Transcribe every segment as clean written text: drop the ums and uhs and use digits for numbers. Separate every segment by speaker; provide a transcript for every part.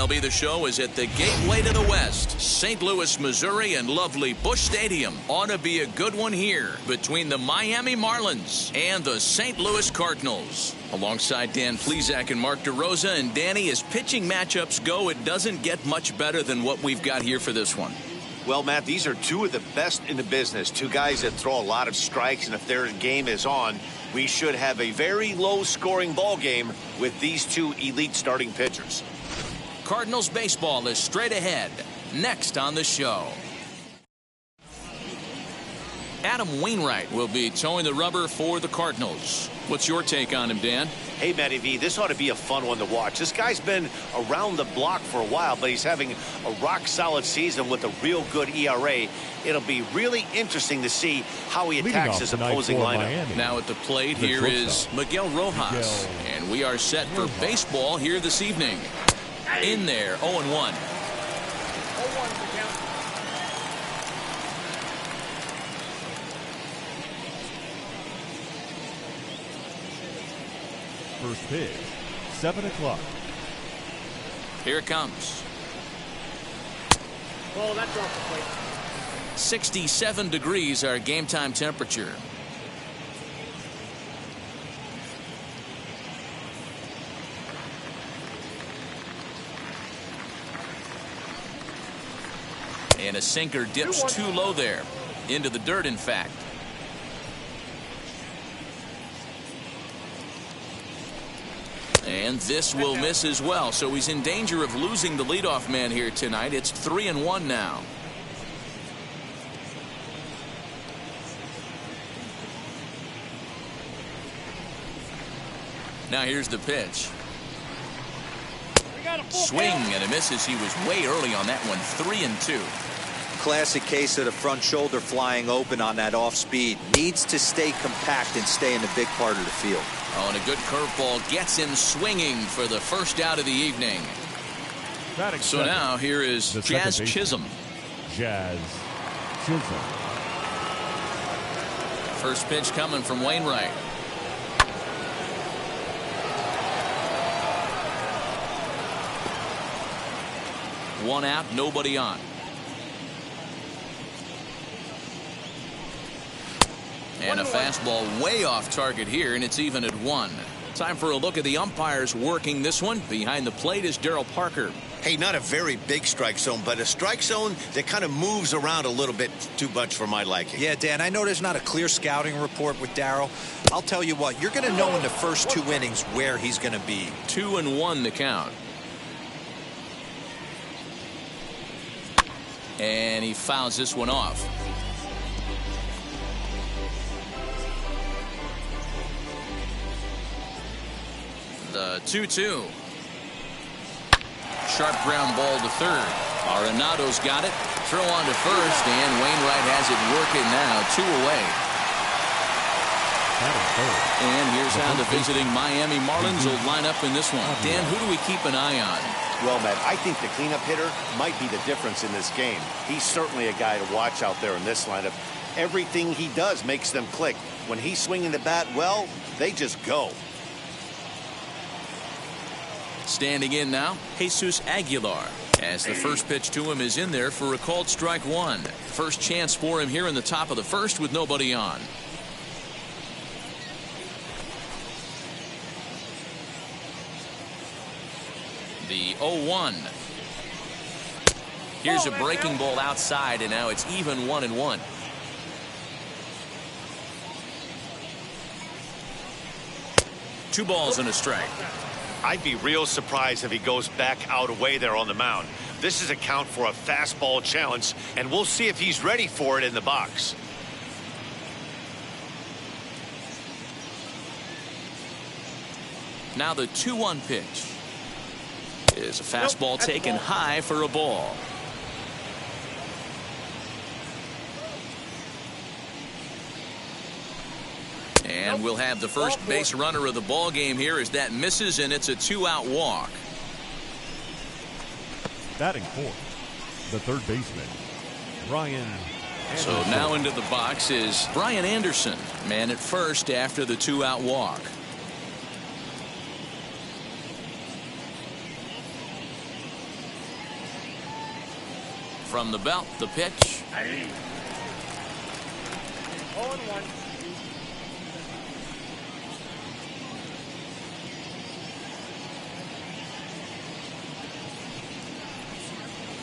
Speaker 1: MLB The Show is at the gateway to the West. St. Louis, Missouri, and lovely Busch Stadium. Ought to be a good one here between the Miami Marlins and the St. Louis Cardinals. Alongside Dan Plesac and Mark DeRosa. And Danny, as pitching matchups go, it doesn't get much better than what we've got here for this one.
Speaker 2: Well, Matt, these are two of the best in the business. Two guys that throw a lot of strikes, and if their game is on, we should have a very low-scoring ball game with these two elite starting pitchers.
Speaker 1: Cardinals baseball is straight ahead. Next on the show. Adam Wainwright will be towing the rubber for the Cardinals. What's your take on him, Dan?
Speaker 2: Hey, Matty V, this ought to be a fun one to watch. This guy's been around the block for a while, but he's having a rock-solid season with a real good ERA. It'll be really interesting to see how he attacks his opposing lineup.
Speaker 1: Miami. Now at the plate here is Miguel Rojas. And we are set for baseball here this evening. In there, 0-1.
Speaker 3: First pitch, 7 o'clock.
Speaker 1: Here it comes.
Speaker 4: Oh, that's off the plate.
Speaker 1: 67 degrees our game time temperature. And a sinker dips too low there. Into the dirt, in fact. And this will miss as well, so he's in danger of losing the leadoff man here tonight. It's 3-1 now. Now here's the pitch. Swing and a miss as he was way early on that one. 3-2.
Speaker 5: Classic case of the front shoulder flying open on that off speed. Needs to stay compact and stay in the big part of the field.
Speaker 1: Oh, and a good curveball gets him swinging for the first out of the evening. So now here is Jazz Chisholm.
Speaker 3: Jazz Chisholm.
Speaker 1: First pitch coming from Wainwright. One out, nobody on. And a fastball way off target here, and it's even at 1. Time for a look at the umpires working this one. Behind the plate is Darryl Parker.
Speaker 2: Hey, not a very big strike zone, but a strike zone that kind of moves around a little bit too much for my liking.
Speaker 5: Yeah, Dan, I know there's not a clear scouting report with Darryl. I'll tell you what, you're going to know in the first 2 innings where he's going to be.
Speaker 1: 2-1 the count. And he fouls this one off. The 2-2. Sharp ground ball to third. Arenado's got it. Throw on to first, and Wainwright has it working now. 2 away. And here's how the visiting Miami Marlins will line up in this one. Dan, who do we keep an eye on?
Speaker 2: Well, Matt, I think the cleanup hitter might be the difference in this game. He's certainly a guy to watch out there in this lineup. Everything he does makes them click. When he's swinging the bat, well, they just go.
Speaker 1: Standing in now, Jesus Aguilar, as the first pitch to him is in there for a called strike 1. First chance for him here in the top of the first with nobody on. The 0-1. Here's a breaking ball outside, and now it's even 1-1. Two balls and a strike.
Speaker 2: I'd be real surprised if he goes back out away there on the mound. This is a count for a fastball challenge, and we'll see if he's ready for it in the box.
Speaker 1: Now the 2-1 pitch is a fastball taken high for a ball. And we'll have the first base runner of the ball game here as that misses, and it's a 2-out walk.
Speaker 3: Batting fourth, the third baseman, Brian Anderson.
Speaker 1: So now into the box is Brian Anderson, man at first after the 2-out walk. From the belt, the pitch.
Speaker 4: 0-1.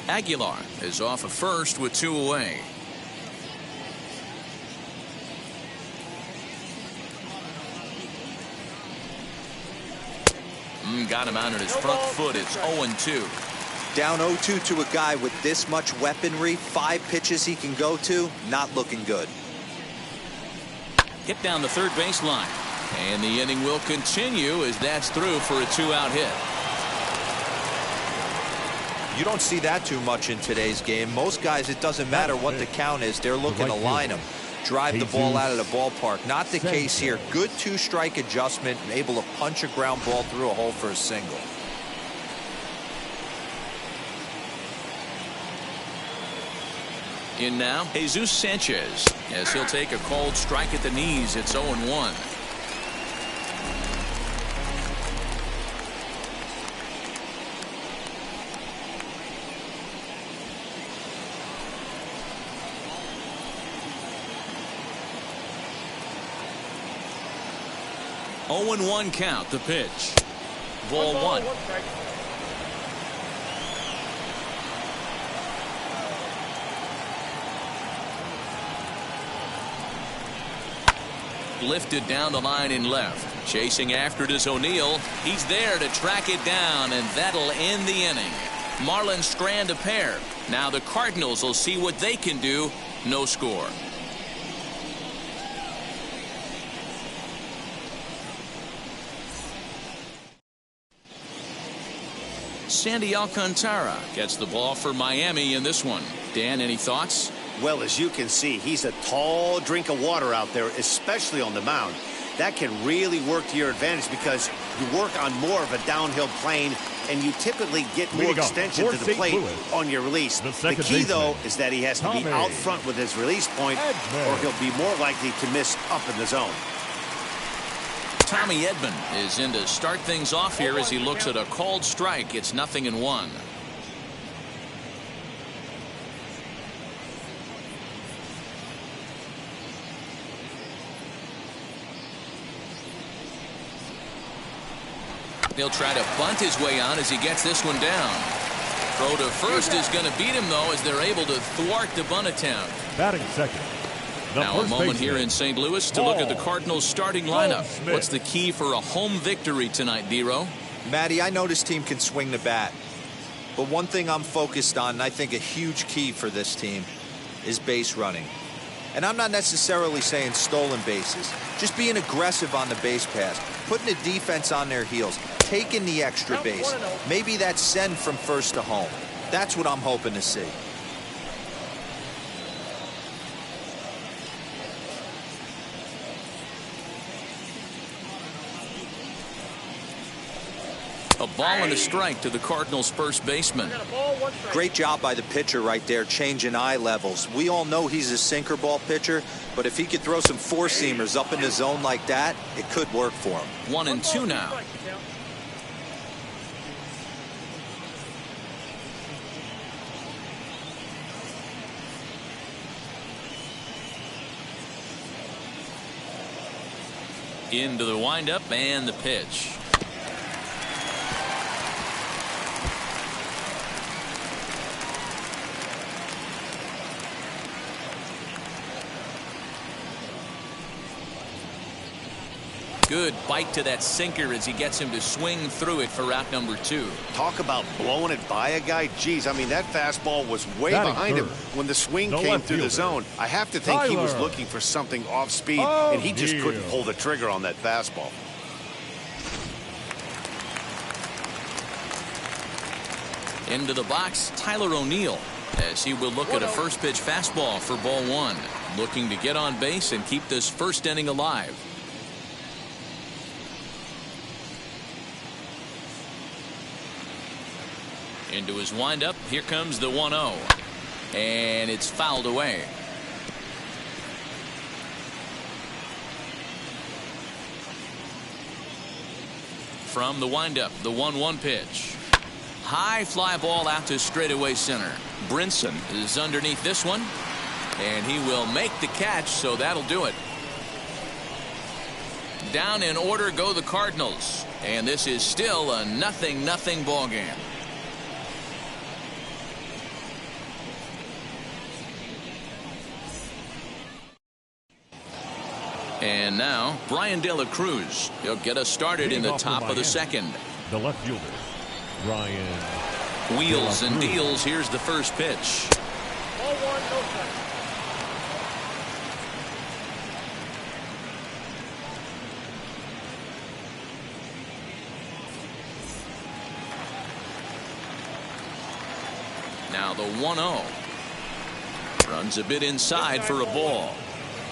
Speaker 1: Aguilar is off at first with 2 away. Got him out on his front foot. It's 0-2.
Speaker 5: Down 0-2 to a guy with this much weaponry, 5 pitches he can go to, not looking good.
Speaker 1: Hit down the third baseline. And the inning will continue as that's through for a 2-out hit.
Speaker 5: You don't see that too much in today's game. Most guys, it doesn't matter what the count is. They're looking to line them, drive the ball out of the ballpark. Not the case here. Good 2-strike adjustment, able to punch a ground ball through a hole for a single.
Speaker 1: In now, Jesus Sanchez, as he'll take a cold strike at the knees. It's 0-1. Oh and 1 count. The pitch. Ball 1. Lifted down the line in left. Chasing after it is O'Neill. He's there to track it down, and that'll end the inning. Marlins strand a pair. Now the Cardinals will see what they can do. No score. Sandy Alcantara gets the ball for Miami in this one. Dan, any thoughts?
Speaker 2: Well, as you can see, he's a tall drink of water out there, especially on the mound. That can really work to your advantage because you work on more of a downhill plane and you typically get more extension to the plate on your release. The key, though, is that he has to be out front with his release point or he'll be more likely to miss up in the zone.
Speaker 1: Tommy Edman is in to start things off here as he looks at a called strike. It's 0-1. He'll try to bunt his way on as he gets this one down. Throw to first is going to beat him, though, as they're able to thwart the bunt attempt.
Speaker 3: Batting second.
Speaker 1: Now a moment here in St. Louis to look at the Cardinals starting lineup. What's the key for a home victory tonight, D-Row?
Speaker 5: Matty, I know this team can swing the bat. But one thing I'm focused on, and I think a huge key for this team, is base running. And I'm not necessarily saying stolen bases. Just being aggressive on the base pass, putting the defense on their heels, taking the extra base. Maybe that's send from first to home. That's what I'm hoping to see.
Speaker 1: A ball and a strike to the Cardinals' first baseman.
Speaker 5: Great job by the pitcher right there, changing eye levels. We all know he's a sinker ball pitcher, but if he could throw some four-seamers up in the zone like that, it could work for him.
Speaker 1: 1-2 now. Into the windup and the pitch. Good bite to that sinker as he gets him to swing through it for out number 2.
Speaker 2: Talk about blowing it by a guy. Geez, I mean, that fastball was way behind him when the swing came through the zone. I have to think he was looking for something off speed, and he just couldn't pull the trigger on that fastball.
Speaker 1: Into the box, Tyler O'Neill, as he will look at a first pitch fastball for ball 1. Looking to get on base and keep this first inning alive. Into his windup. Here comes the 1-0. And it's fouled away. From the windup, the 1-1 pitch. High fly ball out to straightaway center. Brinson is underneath this one, and he will make the catch, so that'll do it. Down in order go the Cardinals, and this is still a 0-0 ball game. And now Brian De La Cruz. He'll get us started in the top of the second.
Speaker 3: The left fielder, Brian.
Speaker 1: Wheels and deals. Here's the first pitch.
Speaker 4: Ball one, no strike.
Speaker 1: Now the 1-0. Runs a bit inside for a ball.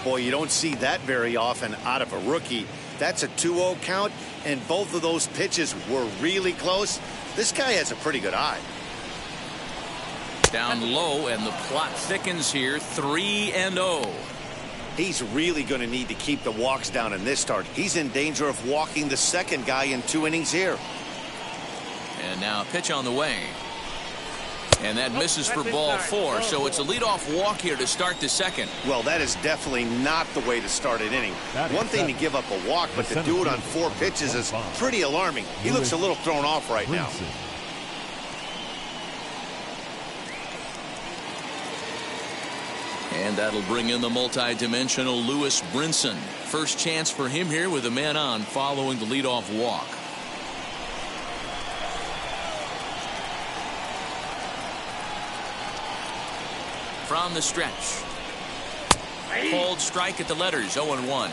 Speaker 2: Boy, you don't see that very often out of a rookie. That's a 2-0 count, and both of those pitches were really close. This guy has a pretty good eye.
Speaker 1: Down low, and the plot thickens here. 3-0.
Speaker 2: He's really going to need to keep the walks down in this start. He's in danger of walking the second guy in 2 innings here.
Speaker 1: And now a pitch on the way. And that misses for ball 4, so it's a leadoff walk here to start the second.
Speaker 2: Well, that is definitely not the way to start an inning. One thing to give up a walk, but to do it on 4 pitches is pretty alarming. He looks a little thrown off right now.
Speaker 1: And that'll bring in the multi-dimensional Lewis Brinson. First chance for him here with a man on following the leadoff walk. From the stretch. Hold strike at the letters. 0-1.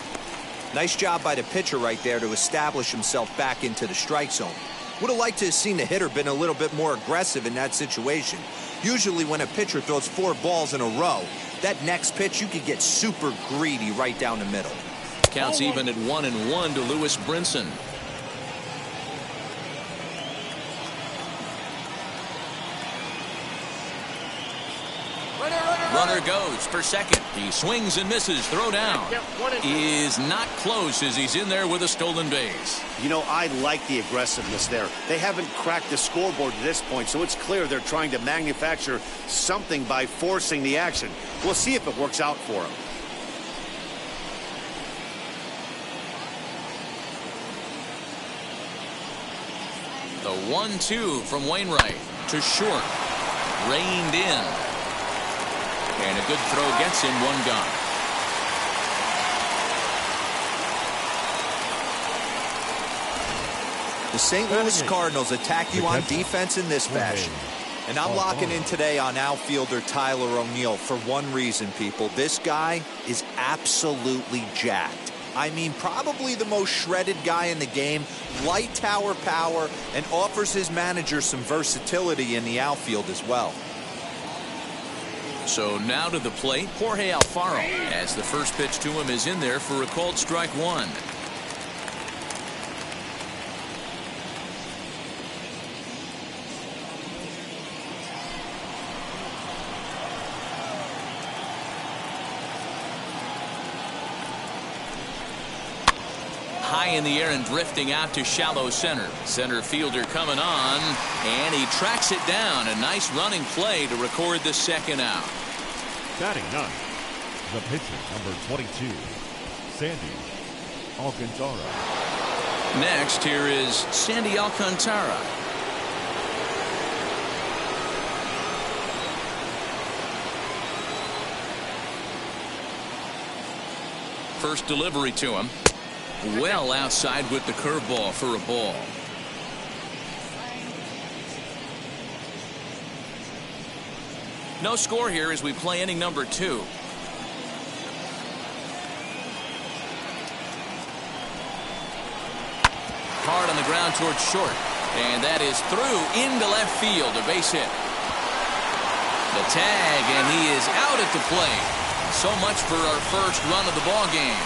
Speaker 5: Nice job by the pitcher right there to establish himself back into the strike zone. Would have liked to have seen the hitter been a little bit more aggressive in that situation. Usually when a pitcher throws 4 balls in a row, that next pitch you could get super greedy right down the middle.
Speaker 1: Counts even at 1-1 to Lewis Brinson. Runner goes for second. He swings and misses. Throw down. Is not close as he's in there with a stolen base.
Speaker 2: You know, I like the aggressiveness there. They haven't cracked the scoreboard at this point, so it's clear they're trying to manufacture something by forcing the action. We'll see if it works out for them.
Speaker 1: The 1-2 from Wainwright to short. Reined in. And a good throw gets him 1 gone.
Speaker 5: The St. Louis Cardinals attack you on defense in this fashion. And I'm locking in today on outfielder Tyler O'Neill for one reason, people. This guy is absolutely jacked. I mean, probably the most shredded guy in the game, light tower power, and offers his manager some versatility in the outfield as well.
Speaker 1: So now to the plate, Jorge Alfaro, as the first pitch to him is in there for a called strike 1. High in the air and drifting out to shallow center. Center fielder coming on, and he tracks it down. A nice running play to record the second out.
Speaker 3: Batting 9, the pitcher, number 22, Sandy Alcantara.
Speaker 1: Next, here is Sandy Alcantara. First delivery to him. Well outside with the curveball for a ball. No score here as we play inning number 2. Hard on the ground towards short. And that is through into left field. A base hit. The tag, and he is out at the plate. So much for our first run of the ball game.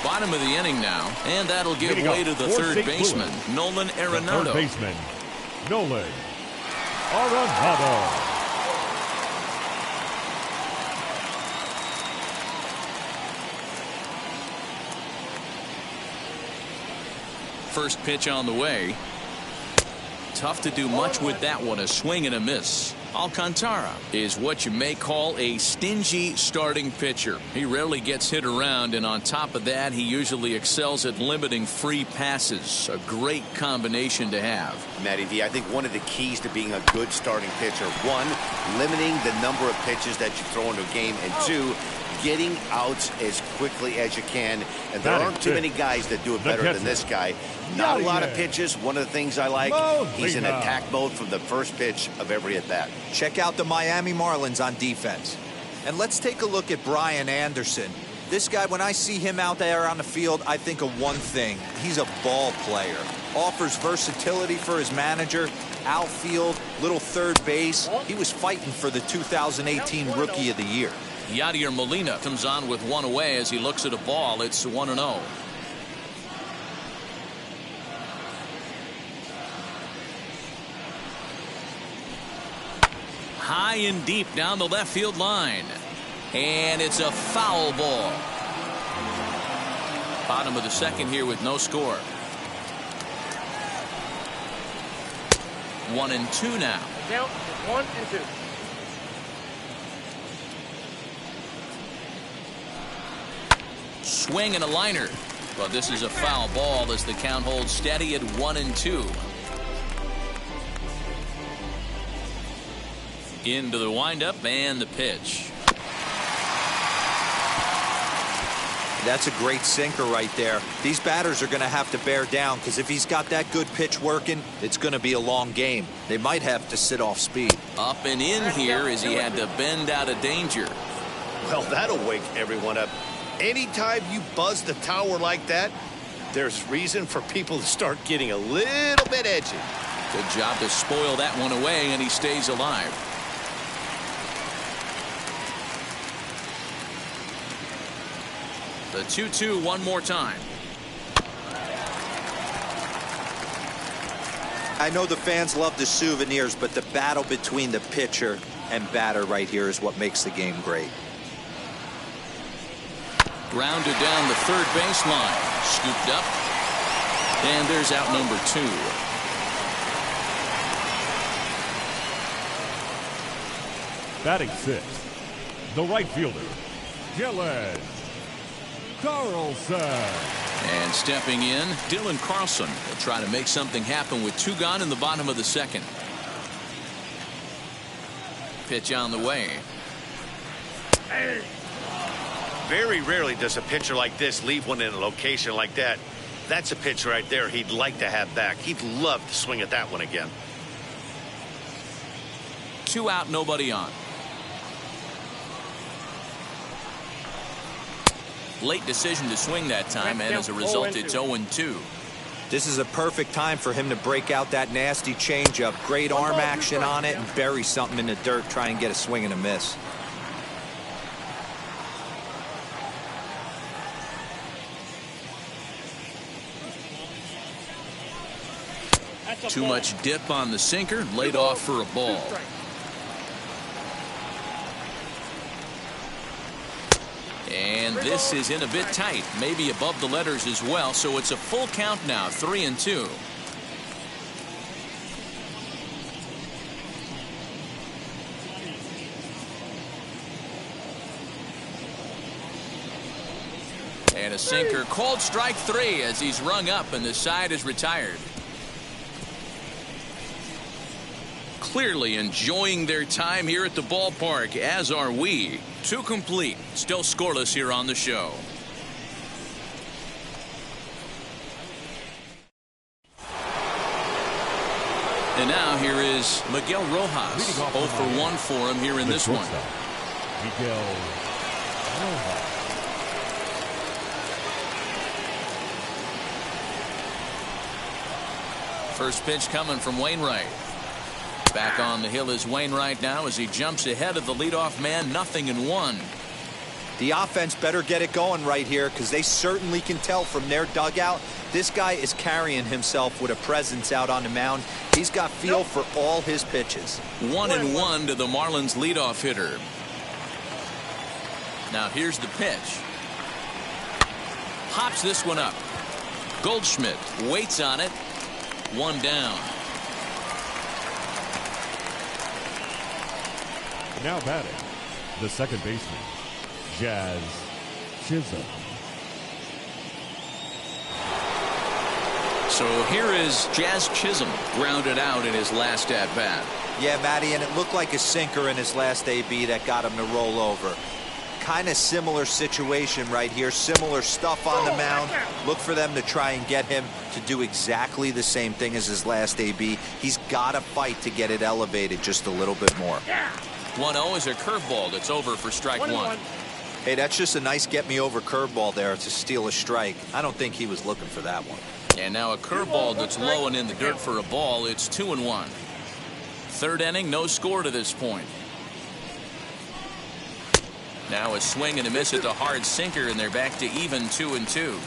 Speaker 1: Bottom of the inning now, and that'll give way to the third baseman, Nolan Arenado.
Speaker 3: Third baseman, Nolan Arenado.
Speaker 1: first pitch on the way. Tough to do much with that one. A swing and a miss. Alcantara is what you may call a stingy starting pitcher. He rarely gets hit around, and on top of that, he usually excels at limiting free passes. A great combination to have.
Speaker 2: Matty V, I think one of the keys to being a good starting pitcher, one, limiting the number of pitches that you throw into a game, and two, getting outs as quickly as you can. And there aren't too many guys that do it better than this guy. Not a lot of pitches. One of the things I like, he's in attack mode from the first pitch of every at-bat.
Speaker 5: Check out the Miami Marlins on defense. And let's take a look at Brian Anderson. This guy, when I see him out there on the field, I think of one thing. He's a ball player. Offers versatility for his manager. Outfield, little third base. He was fighting for the 2018 Rookie of the Year.
Speaker 1: Yadier Molina comes on with one away as he looks at a ball. It's 1-0. High and deep down the left field line. And it's a foul ball. Bottom of the second here with no score. 1-2 now.
Speaker 4: Count is 1-2.
Speaker 1: Swing and a liner. But this is a foul ball as the count holds steady at 1-2. Into the windup and the pitch.
Speaker 5: That's a great sinker right there. These batters are going to have to bear down, because if he's got that good pitch working, it's going to be a long game. They might have to sit off speed.
Speaker 1: Up and in here as he had to bend out of danger.
Speaker 2: Well, that'll wake everyone up. Anytime you buzz the tower like that, there's reason for people to start getting a little bit edgy.
Speaker 1: Good job to spoil that one away, and he stays alive. The 2-2 one more time.
Speaker 5: I know the fans love the souvenirs, but the battle between the pitcher and batter right here is what makes the game great.
Speaker 1: Grounded down the third baseline. Scooped up. And there's out number 2.
Speaker 3: Batting 6th, the right fielder, Dylan Carlson.
Speaker 1: And stepping in, Dylan Carlson will try to make something happen with 2 gone in the bottom of the second. Pitch on the way.
Speaker 2: Very rarely does a pitcher like this leave one in a location like that. That's a pitch right there he'd like to have back. He'd love to swing at that one again.
Speaker 1: 2 out, nobody on. Late decision to swing that time, and as a result, it's 0-2.
Speaker 5: This is a perfect time for him to break out that nasty changeup. Great arm action on it and bury something in the dirt, try and get a swing and a miss.
Speaker 1: Too much dip on the sinker, laid off for a ball. And this is in a bit tight, maybe above the letters as well, so it's a full count now, 3-2. And a sinker called strike 3 as he's rung up and the side is retired. Clearly enjoying their time here at the ballpark, as are we. 2 complete, still scoreless here on the show. And now here is Miguel Rojas. 0 for 1 for him here in this one.
Speaker 3: Miguel Rojas.
Speaker 1: First pitch coming from Wainwright. Back on the hill is Wainwright now as he jumps ahead of the leadoff man. 0-1.
Speaker 5: The offense better get it going right here, because they certainly can tell from their dugout this guy is carrying himself with a presence out on the mound. He's got feel for all his pitches.
Speaker 1: 1-1 to the Marlins leadoff hitter. Now here's the pitch. Pops this one up. Goldschmidt waits on it. One down.
Speaker 3: Now batting, the second baseman, Jazz Chisholm.
Speaker 1: So here is Jazz Chisholm, grounded out in his last at bat.
Speaker 5: Yeah, Matty, and it looked like a sinker in his last AB that got him to roll over. Kind of similar situation right here, similar stuff on the mound. Look for them to try and get him to do exactly the same thing as his last AB. He's got to fight to get it elevated just a little bit more.
Speaker 1: 1-0 is a curveball that's over for strike one.
Speaker 5: Hey, that's just a nice get-me-over curveball there to steal a strike. I don't think he was looking for that one.
Speaker 1: And now a curveball that's low and in the dirt for a ball. It's 2-1. Third inning, no score to this point. Now a swing and a miss at the hard sinker, and they're back to even 2-2.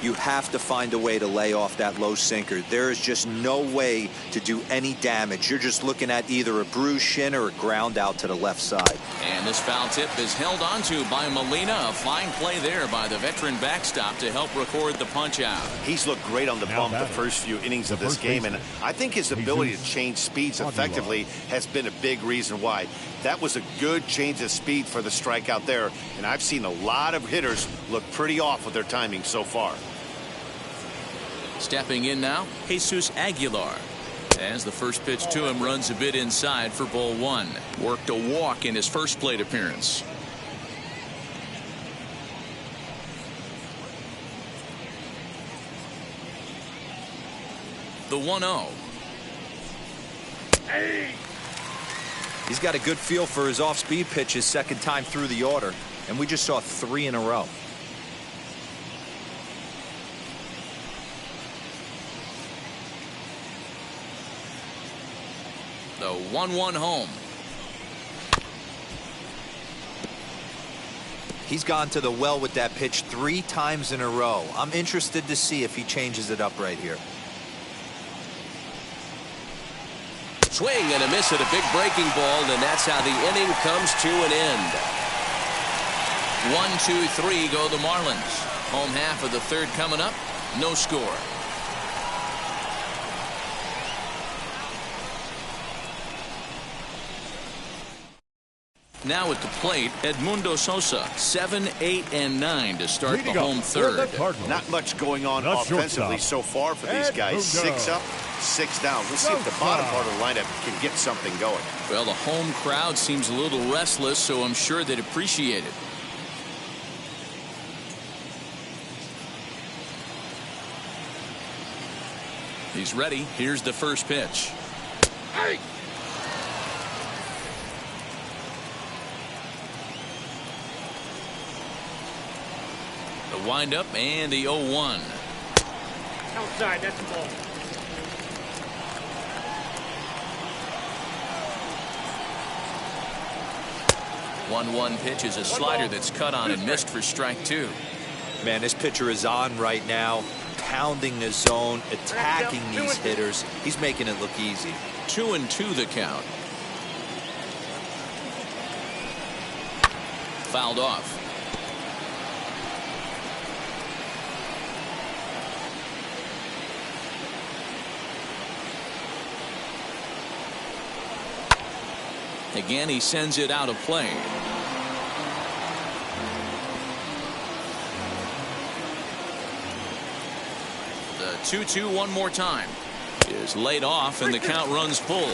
Speaker 5: You have to find a way to lay off that low sinker. There is just no way to do any damage. You're just looking at either a bruised shin or a ground out to the left side.
Speaker 1: And this foul tip is held onto by Molina. A fine play there by the veteran backstop to help record the punch out.
Speaker 2: He's looked great on the bump the first few innings of this game, and I think his ability to change speeds effectively has been a big reason why. That was a good change of speed for the strikeout there, and I've seen a lot of hitters look pretty off with their timing so far.
Speaker 1: Stepping in now, Jesus Aguilar. As the first pitch to him runs a bit inside for ball one. Worked a walk in his first plate appearance. The 1-0.
Speaker 5: He's got a good feel for his off-speed pitches second time through the order, and we just saw 3 in a row.
Speaker 1: The 1-1 home.
Speaker 5: He's gone to the well with that pitch 3 times in a row. I'm interested to see if he changes it up right here.
Speaker 1: Swing and a miss at a big breaking ball, and that's how the inning comes to an end. 1-2-3 go the Marlins. Home half of the third coming up. No score. Now at the plate, Edmundo Sosa, 7, 8, and 9 to start the home third.
Speaker 2: Not much going on offensively so far for these guys. 6 up, 6 down. We'll see if the bottom part of the lineup can get something going.
Speaker 1: Well, the home crowd seems a little restless, so I'm sure they'd appreciate it. He's ready. Here's the first pitch.
Speaker 4: Hey!
Speaker 1: The windup and the 0-1.
Speaker 4: Outside, that's a ball.
Speaker 1: One pitch is a slider that's cut on and missed for strike 2.
Speaker 5: Man, this pitcher is on right now, pounding the zone, attacking these hitters. He's making it look easy.
Speaker 1: 2-2 the count. Fouled off. Again, he sends it out of play. The 2-2 one more time is laid off, and the count runs full.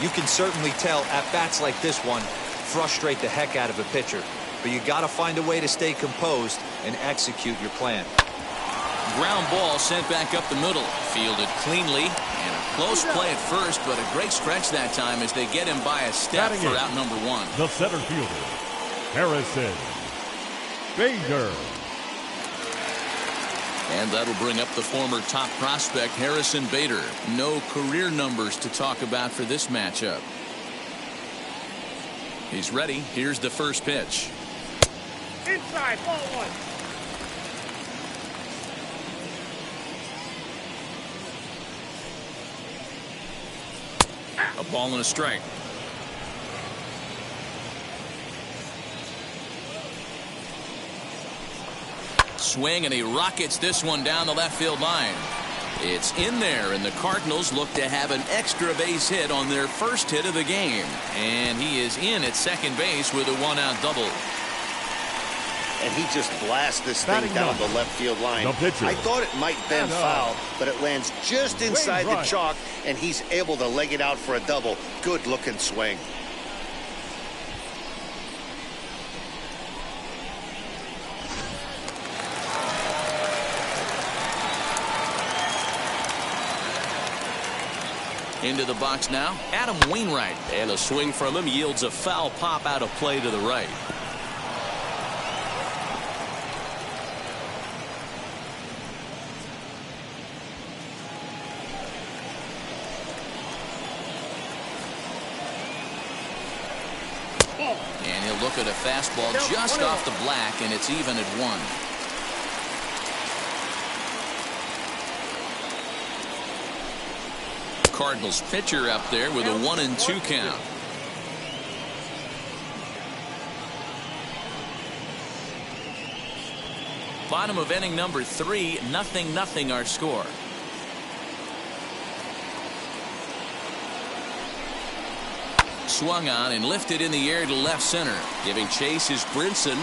Speaker 5: You can certainly tell at bats like this one frustrate the heck out of a pitcher, but you got to find a way to stay composed and execute your plan.
Speaker 1: Ground ball sent back up the middle, fielded cleanly, and a close play at first, but a great stretch that time as they get him by a step for out number 1.
Speaker 3: The center fielder, Harrison Bader.
Speaker 1: And that'll bring up the former top prospect Harrison Bader. No career numbers to talk about for this matchup. He's ready. Here's the first pitch.
Speaker 4: Inside, ball 1.
Speaker 1: A ball and a strike. swing, and he rockets this one down the left field line. It's in there, and the Cardinals look to have an extra base hit on their first hit of the game. And he is in at second base with a one-out double.
Speaker 2: And he just blasts this thing down the left field line. I thought it might bend foul, but it lands just inside the chalk, and he's able to leg it out for a double. Good-looking swing.
Speaker 1: Into the box now, Adam Wainwright.
Speaker 6: And a swing from him yields a foul pop out of play to the right.
Speaker 1: And he'll look at a fastball just off the black, and it's even at 1. Cardinals pitcher up there with a 1-2 count. Bottom of inning number 3, 0-0 our score. Swung on and lifted in the air to left center. Giving chase is Brinson.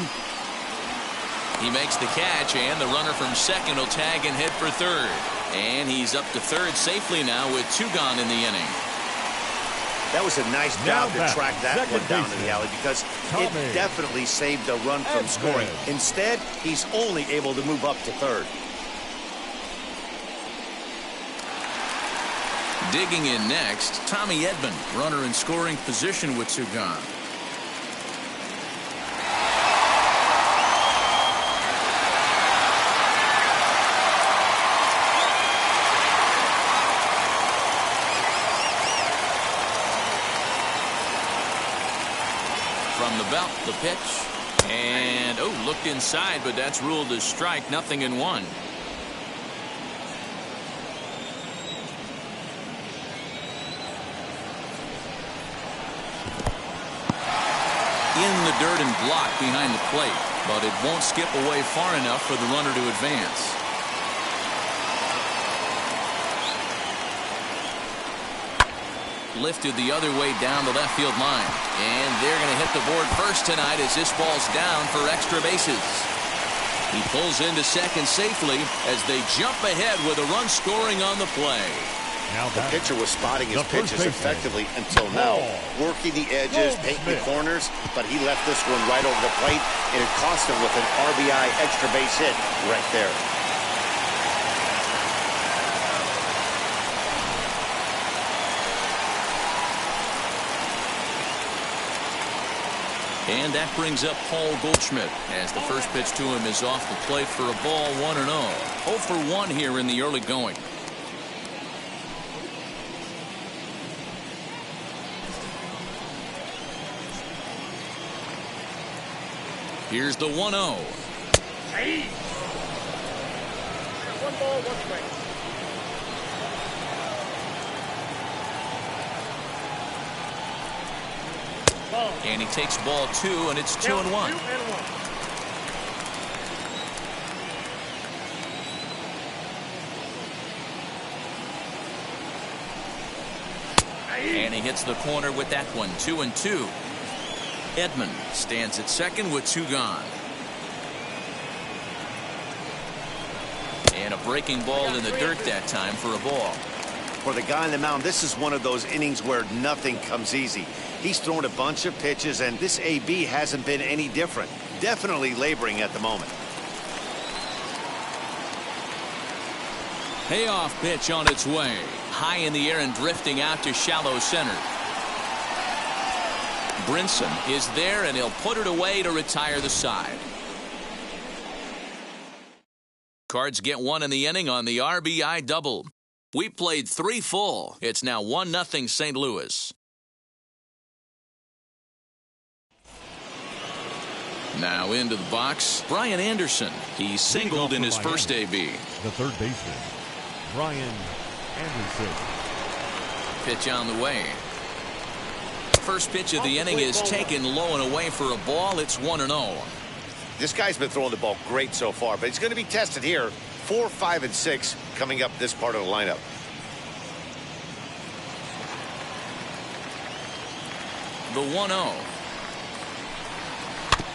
Speaker 1: He makes the catch, and the runner from second will tag and head for third. And he's up to third safely now with 2 gone in the inning.
Speaker 2: That was a nice job to track that one down in the alley, because it definitely saved a run from scoring. Instead, he's only able to move up to third.
Speaker 1: Digging in next, Tommy Edman, runner in scoring position with 2 gone. From the belt, the pitch, and looked inside, but that's ruled a strike, 0-1. In the dirt and blocked behind the plate, but it won't skip away far enough for the runner to advance. Lifted the other way down the left field line, and they're going to hit the board first tonight as this ball's down for extra bases. He pulls into second safely as they jump ahead with a run scoring on the play.
Speaker 2: The pitcher was spotting his pitches effectively until now, working the edges, painting the corners, but he left this one right over the plate, and it cost him with an RBI extra base hit right there.
Speaker 1: And that brings up Paul Goldschmidt as the first pitch to him is off the plate for a ball, 1-0. 0 for 1 here in the early going. Here's the 1-0.
Speaker 4: Hey. 1 ball, 1 strike.
Speaker 1: And he takes ball 2, and it's 2-1. And he hits the corner with that one, 2-2. Edman stands at second with 2 gone. And a breaking ball in the dirt that time for a ball.
Speaker 2: For the guy on the mound, this is one of those innings where nothing comes easy. He's thrown a bunch of pitches, and this AB hasn't been any different. Definitely laboring at the moment.
Speaker 1: Payoff pitch on its way. High in the air and drifting out to shallow center. Brinson is there, and he'll put it away to retire the side. Cards get 1 in the inning on the RBI double. We played 3 full. It's now 1-0 St. Louis. Now into the box, Brian Anderson. He singled in his first AB.
Speaker 3: The third baseman, Brian Anderson.
Speaker 1: Pitch on the way. First pitch of the inning is taken low and away for a ball. It's 1-0.
Speaker 2: This guy's been throwing the ball great so far, but he's going to be tested here. 4, 5, and 6 coming up this part of the lineup.
Speaker 1: The 1-0.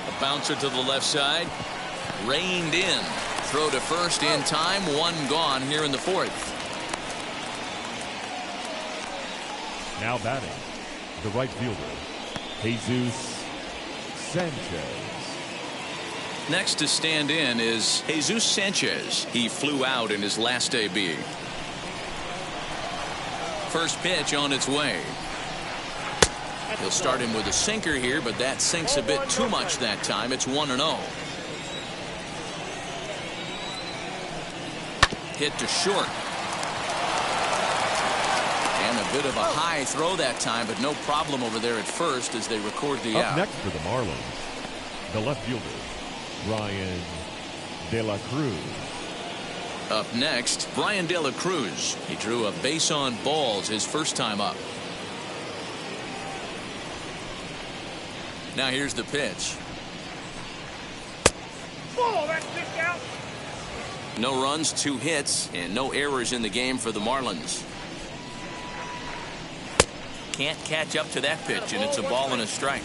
Speaker 1: A bouncer to the left side. Reined in. Throw to first in time. One gone here in the fourth.
Speaker 3: Now batting, the right fielder, Jesus Sanchez.
Speaker 1: Next to stand in is Jesus Sanchez. He flew out in his last AB. First pitch on its way. He'll start him with a sinker here, but that sinks a bit too much that time. It's 1-0. Hit to short. And a bit of a high throw that time, but no problem over there at first as they record the out.
Speaker 3: Up next for the Marlins, the left fielder, Brian De La Cruz.
Speaker 1: Up next, Brian De La Cruz. He drew a base on balls his first time up. Now here's the pitch.
Speaker 4: Oh, that's kicked out.
Speaker 1: No runs, 2 hits, and no errors in the game for the Marlins. Can't catch up to that pitch, and it's a ball and a strike.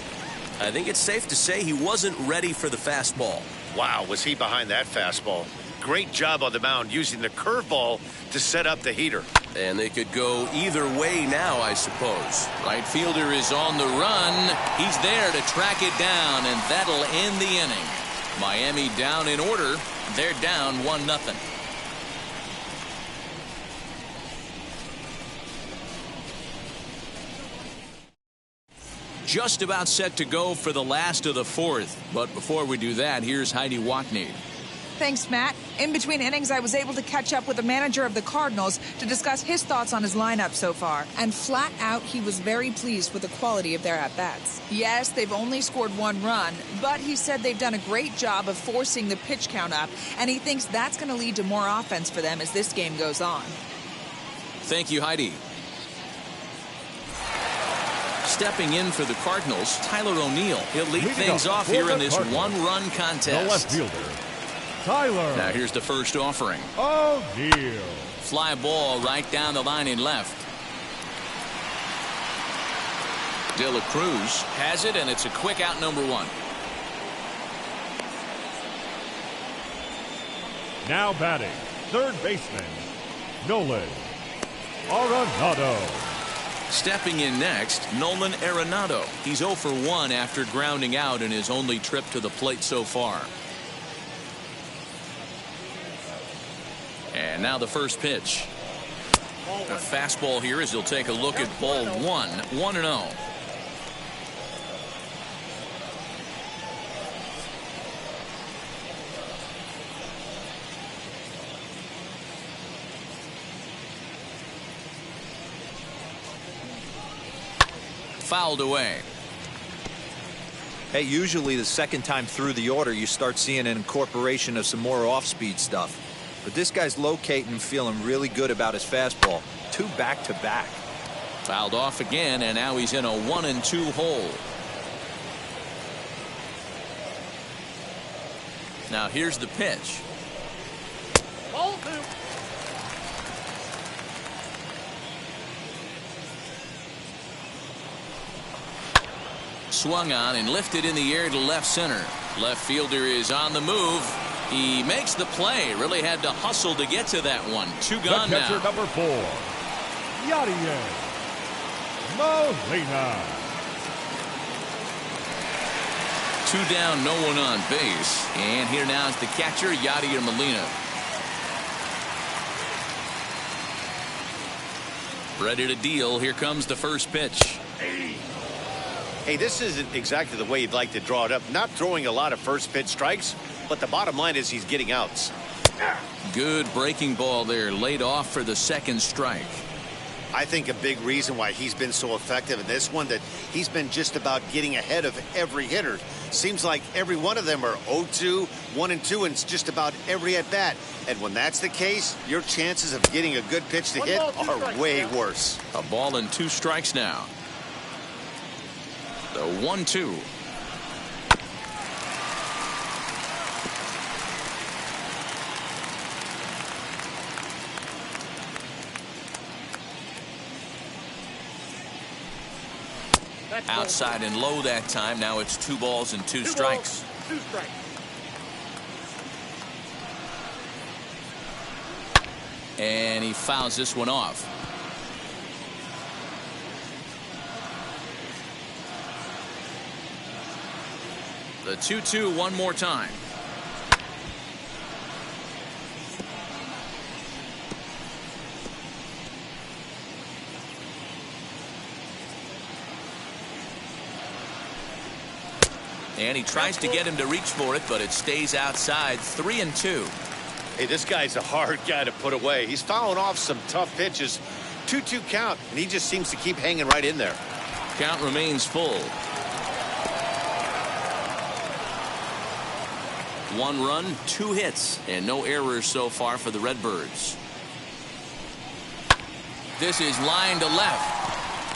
Speaker 6: I think it's safe to say he wasn't ready for the fastball.
Speaker 2: Wow, was he behind that fastball. Great job on the mound using the curveball to set up the heater.
Speaker 6: And they could go either way now, I suppose.
Speaker 1: Right fielder is on the run. He's there to track it down, and that'll end the inning. Miami down in order. They're down 1-0. Just about set to go for the last of the fourth. But before we do that, here's Heidi Watney.
Speaker 7: Thanks, Matt. In between innings, I was able to catch up with the manager of the Cardinals to discuss his thoughts on his lineup so far. And flat out, he was very pleased with the quality of their at-bats. Yes, they've only scored 1 run, but he said they've done a great job of forcing the pitch count up, and he thinks that's going to lead to more offense for them as this game goes on.
Speaker 1: Thank you, Heidi. Stepping in for the Cardinals, Tyler O'Neill. He'll lead things off here in this one-run contest.
Speaker 3: The left fielder, Tyler.
Speaker 1: Now here's the first offering.
Speaker 3: O'Neill.
Speaker 1: Fly ball right down the line in left. De La Cruz has it, and it's a quick out, number 1.
Speaker 3: Now batting, third baseman, Nolan Arenado.
Speaker 1: Stepping in next, Nolan Arenado. He's 0 for 1 after grounding out in his only trip to the plate so far. And now the first pitch. A fastball here as he'll take a look at ball 1. 1-0. Fouled away.
Speaker 5: Hey, usually the second time through the order, you start seeing an incorporation of some more off-speed stuff. But this guy's locating and feeling really good about his fastball. 2 back-to-back.
Speaker 1: Fouled off again, and now he's in a 1-2 hole. Now here's the pitch.
Speaker 4: Ball 2.
Speaker 1: Swung on and lifted in the air to left center. Left fielder is on the move. He makes the play. Really had to hustle to get to that one. 2 gone
Speaker 3: the catcher,
Speaker 1: now.
Speaker 3: number 4, Yadier Molina.
Speaker 1: 2 down, no one on base. And here now is the catcher, Yadier Molina. Ready to deal. Here comes the first pitch.
Speaker 2: Hey, this isn't exactly the way you'd like to draw it up. Not throwing a lot of first pitch strikes, but the bottom line is he's getting outs.
Speaker 1: Good breaking ball there, laid off for the second strike.
Speaker 2: I think a big reason why he's been so effective in this one, that he's been just about getting ahead of every hitter. Seems like every one of them are 0-2, 1-2, and it's just about every at bat. And when that's the case, your chances of getting a good pitch to hit are way worse.
Speaker 1: A ball and 2 strikes now. The 1-2.
Speaker 4: That's
Speaker 1: Outside and low that time. Now it's 2 balls and 2 strikes.
Speaker 4: 2 strikes.
Speaker 1: And he fouls this one off. The 2-2 one more time. And he tries to get him to reach for it, but it stays outside. 3-2.
Speaker 2: Hey, this guy's a hard guy to put away. He's fouling off some tough pitches. 2-2 count, and he just seems to keep hanging right in there.
Speaker 1: Count remains full. 1 run, 2 hits, and no errors so far for the Redbirds. This is line to left.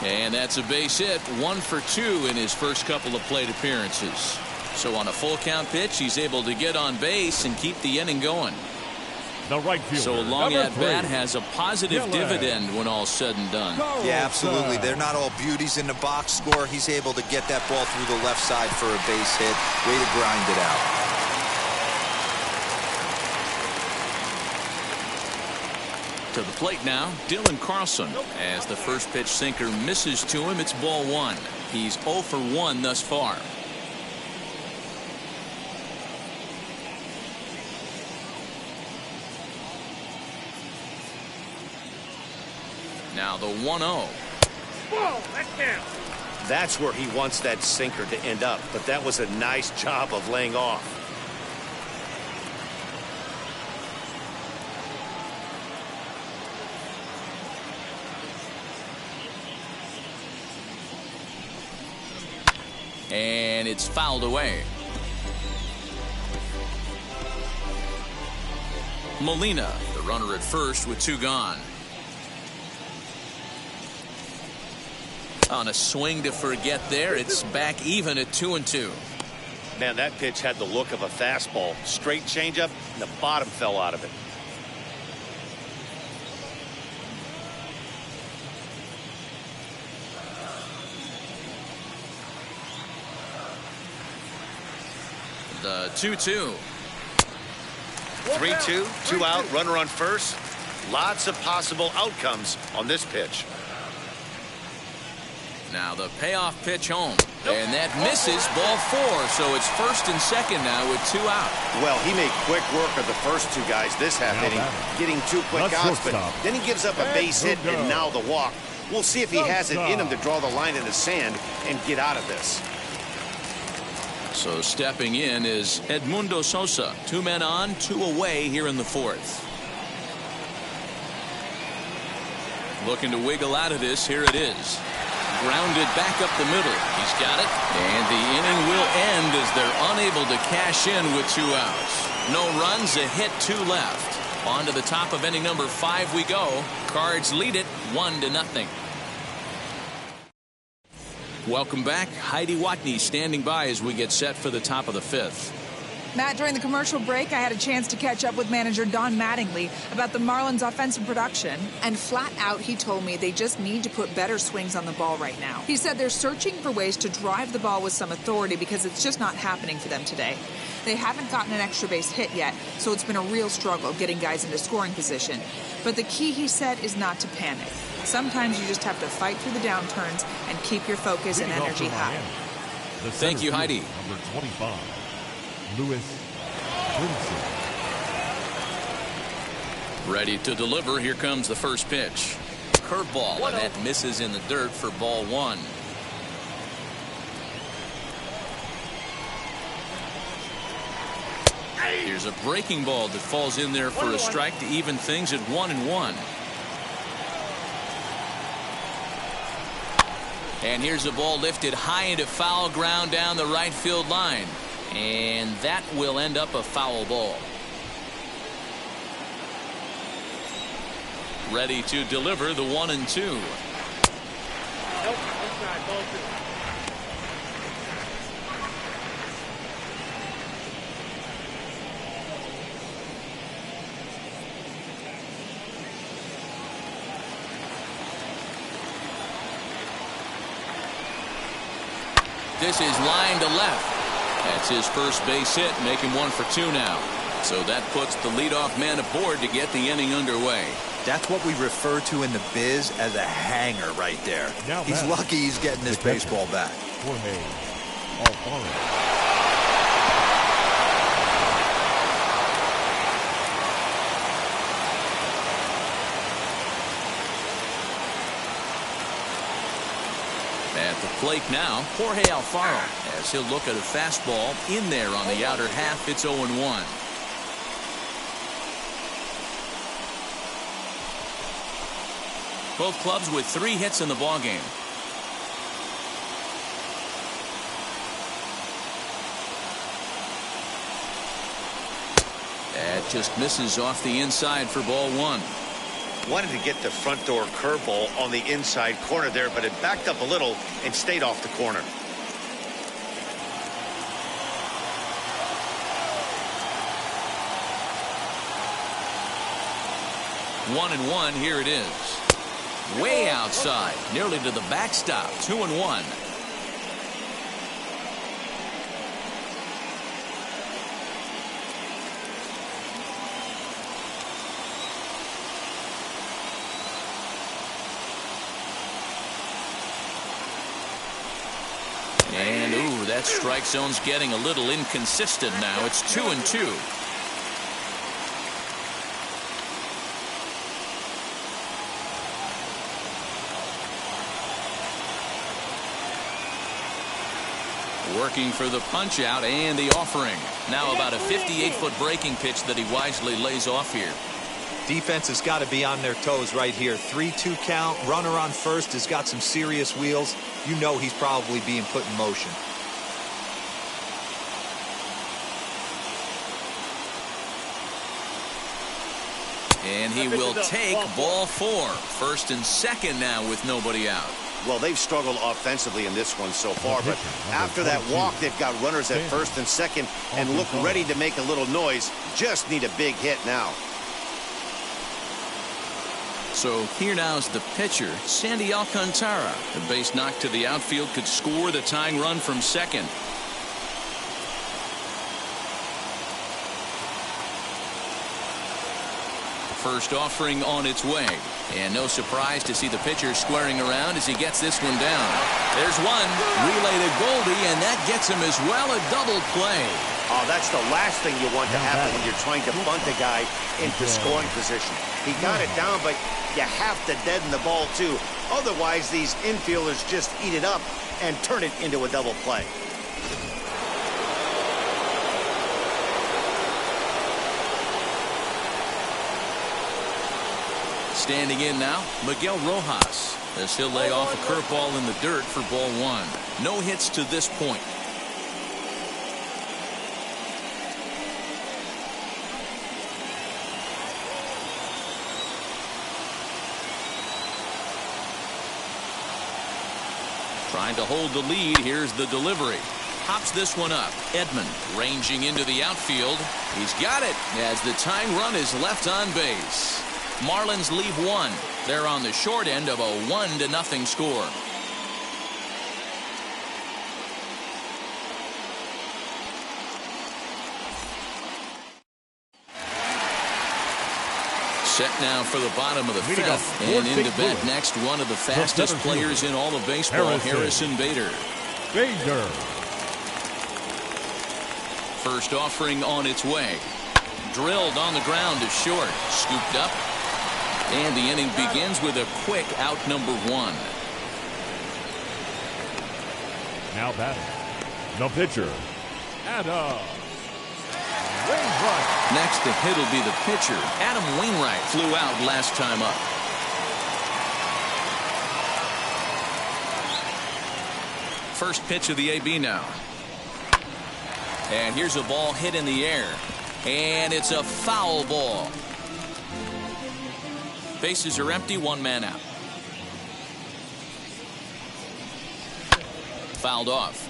Speaker 1: And that's a base hit. 1 for 2 in his first couple of plate appearances. So on a full count pitch, he's able to get on base and keep the inning going.
Speaker 3: The right fielder,
Speaker 1: So a long
Speaker 3: number
Speaker 1: at bat
Speaker 3: 3,
Speaker 1: has a positive
Speaker 3: Gillen.
Speaker 1: dividend when all's said and done.
Speaker 5: Yeah, absolutely. They're not all beauties in the box score. He's able to get that ball through the left side for a base hit. Way to grind it out.
Speaker 1: To the plate now, Dylan Carlson. As the first pitch sinker misses to him, it's ball 1. He's 0 for 1 thus far. Now the 1-0.
Speaker 4: Ball, that's down.
Speaker 2: That's where he wants that sinker to end up, but that was a nice job of laying off.
Speaker 1: And it's fouled away. Molina, the runner at first with 2 gone. On a swing to forget there, it's back even at 2-2.
Speaker 2: Man, that pitch had the look of a fastball. Straight changeup, and the bottom fell out of it.
Speaker 1: The 2-2.
Speaker 2: 3-2, 2 out, runner on first. Lots of possible outcomes on this pitch.
Speaker 1: Now the payoff pitch home. And that misses, ball 4. So it's first and second now with 2 out.
Speaker 2: Well, he made quick work of the first 2 guys this half
Speaker 3: Now
Speaker 2: inning,
Speaker 3: batter.
Speaker 2: getting 2 quick
Speaker 3: That's
Speaker 2: outs, but
Speaker 3: shortstop.
Speaker 2: then he gives up a base hit and now the walk. We'll see if he has it in him to draw the line in the sand and get out of this.
Speaker 1: So stepping in is Edmundo Sosa. 2 men on, 2 away here in the 4th. Looking to wiggle out of this. Here it is. Grounded back up the middle. He's got it. And the inning will end as they're unable to cash in with 2 outs. No runs, a hit, 2 left. On to the top of inning number 5 we go. Cards lead it 1-0. Welcome back. Heidi Watney standing by as we get set for the top of the 5th.
Speaker 7: Matt, during the commercial break, I had a chance to catch up with manager Don Mattingly about the Marlins' offensive production. And flat out, he told me they just need to put better swings on the ball right now. He said they're searching for ways to drive the ball with some authority because it's just not happening for them today. They haven't gotten an extra base hit yet, so it's been a real struggle getting guys into scoring position. But the key, he said, is not to panic. Sometimes you just have to fight through the downturns and keep your focus and energy high.
Speaker 1: Thank you, Heidi.
Speaker 3: Number 25. Lewis Brinson.
Speaker 1: Ready to deliver. Here comes the first pitch. Curveball, and that misses in the dirt for ball 1. Here's a breaking ball that falls in there for a strike to even things at 1-1. And here's a ball lifted high into foul ground down the right field line. And that will end up a foul ball. Ready to deliver the 1-2.
Speaker 4: Nope, inside, ball 2.
Speaker 1: This is line to left. That's his first base hit, making 1 for 2 now. So that puts the leadoff man aboard to get the inning underway.
Speaker 5: That's what we refer to in the biz as a hanger right there.
Speaker 3: Now
Speaker 5: He's lucky he's getting this baseball back.
Speaker 3: Jorge Alfaro.
Speaker 1: At the plate now, Jorge Alfaro, as he'll look at a fastball in there on the outer half. It's 0-1. Both clubs with 3 hits in the ballgame. That just misses off the inside for ball 1.
Speaker 2: Wanted to get the front door curveball on the inside corner there, but it backed up a little and stayed off the corner.
Speaker 1: One and one. Here it is. Way outside, nearly to the backstop. 2-1. And ooh, that strike zone's getting a little inconsistent now. It's 2-2. Working for the punch out and the offering. Now about a 58-foot breaking pitch that he wisely lays off here.
Speaker 5: Defense has got to be on their toes right here. 3-2 count. Runner on first has got some serious wheels. You know he's probably being put in motion.
Speaker 1: And he will take ball 4. First and second now with nobody out.
Speaker 2: Well, they've struggled offensively in this one so far, but after that walk, they've got runners at first and second and look ready to make a little noise. Just need a big hit now.
Speaker 1: So here now is the pitcher, Sandy Alcantara. The base knock to the outfield could score the tying run from second. First offering on its way. And no surprise to see the pitcher squaring around as he gets this one down. There's one. Relay to Goldie, and that gets him as well. A double play.
Speaker 2: Oh, that's the last thing you want to happen when you're trying to bunt a guy into scoring position. He got it down, but you have to deaden the ball, too. Otherwise, these infielders just eat it up and turn it into a double play.
Speaker 1: Standing in now, Miguel Rojas, as he'll lay off a curveball in the dirt for ball 1. No hits to this point. Trying to hold the lead. Here's the delivery. Pops this one up. Edman ranging into the outfield. He's got it as the tying run is left on base. Marlins leave 1. They're on the short end of a 1-0 score. Set now for the bottom of the 5th. And into bat next, one of the fastest players in all of baseball, Harrison Bader. First offering on its way. Drilled on the ground to short. Scooped up. And the inning begins with a quick out number 1.
Speaker 3: Now batting, the pitcher, Adam Wainwright.
Speaker 1: Next to hit will be the pitcher. Adam Wainwright flew out last time up. First pitch of the AB now. And here's a ball hit in the air. And it's a foul ball. Bases are empty, 1 man out. Fouled off.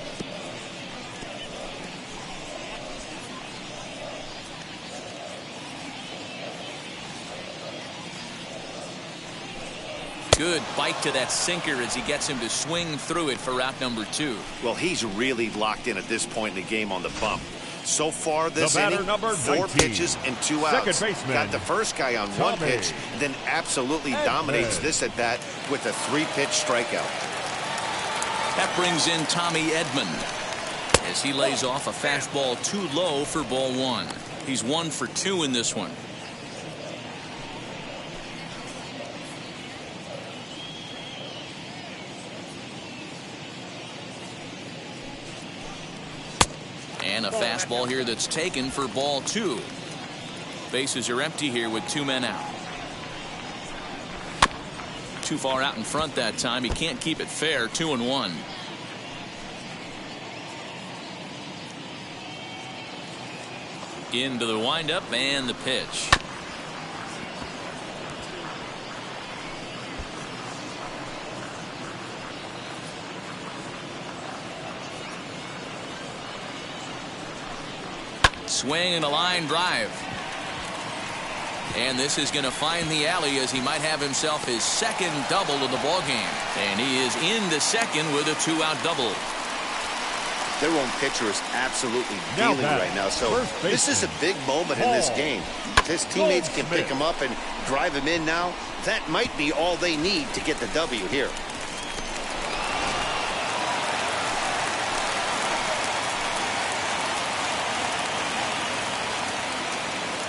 Speaker 1: Good bite to that sinker as he gets him to swing through it for route number 2.
Speaker 2: Well, he's really locked in at this point in the game on the bump. So far this inning,
Speaker 3: number
Speaker 2: 4
Speaker 3: 19,
Speaker 2: pitches and 2 outs.
Speaker 3: second baseman,
Speaker 2: Got the first guy on 1 pitch, then absolutely dominates this at bat with a 3-pitch strikeout.
Speaker 1: That brings in Tommy Edman as he lays off a fastball too low for ball 1. He's 1 for 2 in this one. And a fastball here that's taken for ball 2. Bases are empty here with 2 men out. Too far out in front that time. He can't keep it fair. 2-1. Into the windup and the pitch. Swing and a line drive. And this is going to find the alley as he might have himself his second double of the ball game. And he is in the second with a 2-out double.
Speaker 2: Their own pitcher is absolutely dealing right now. So this is a big moment in this game. If his teammates can pick him up and drive him in now, that might be all they need to get the W here.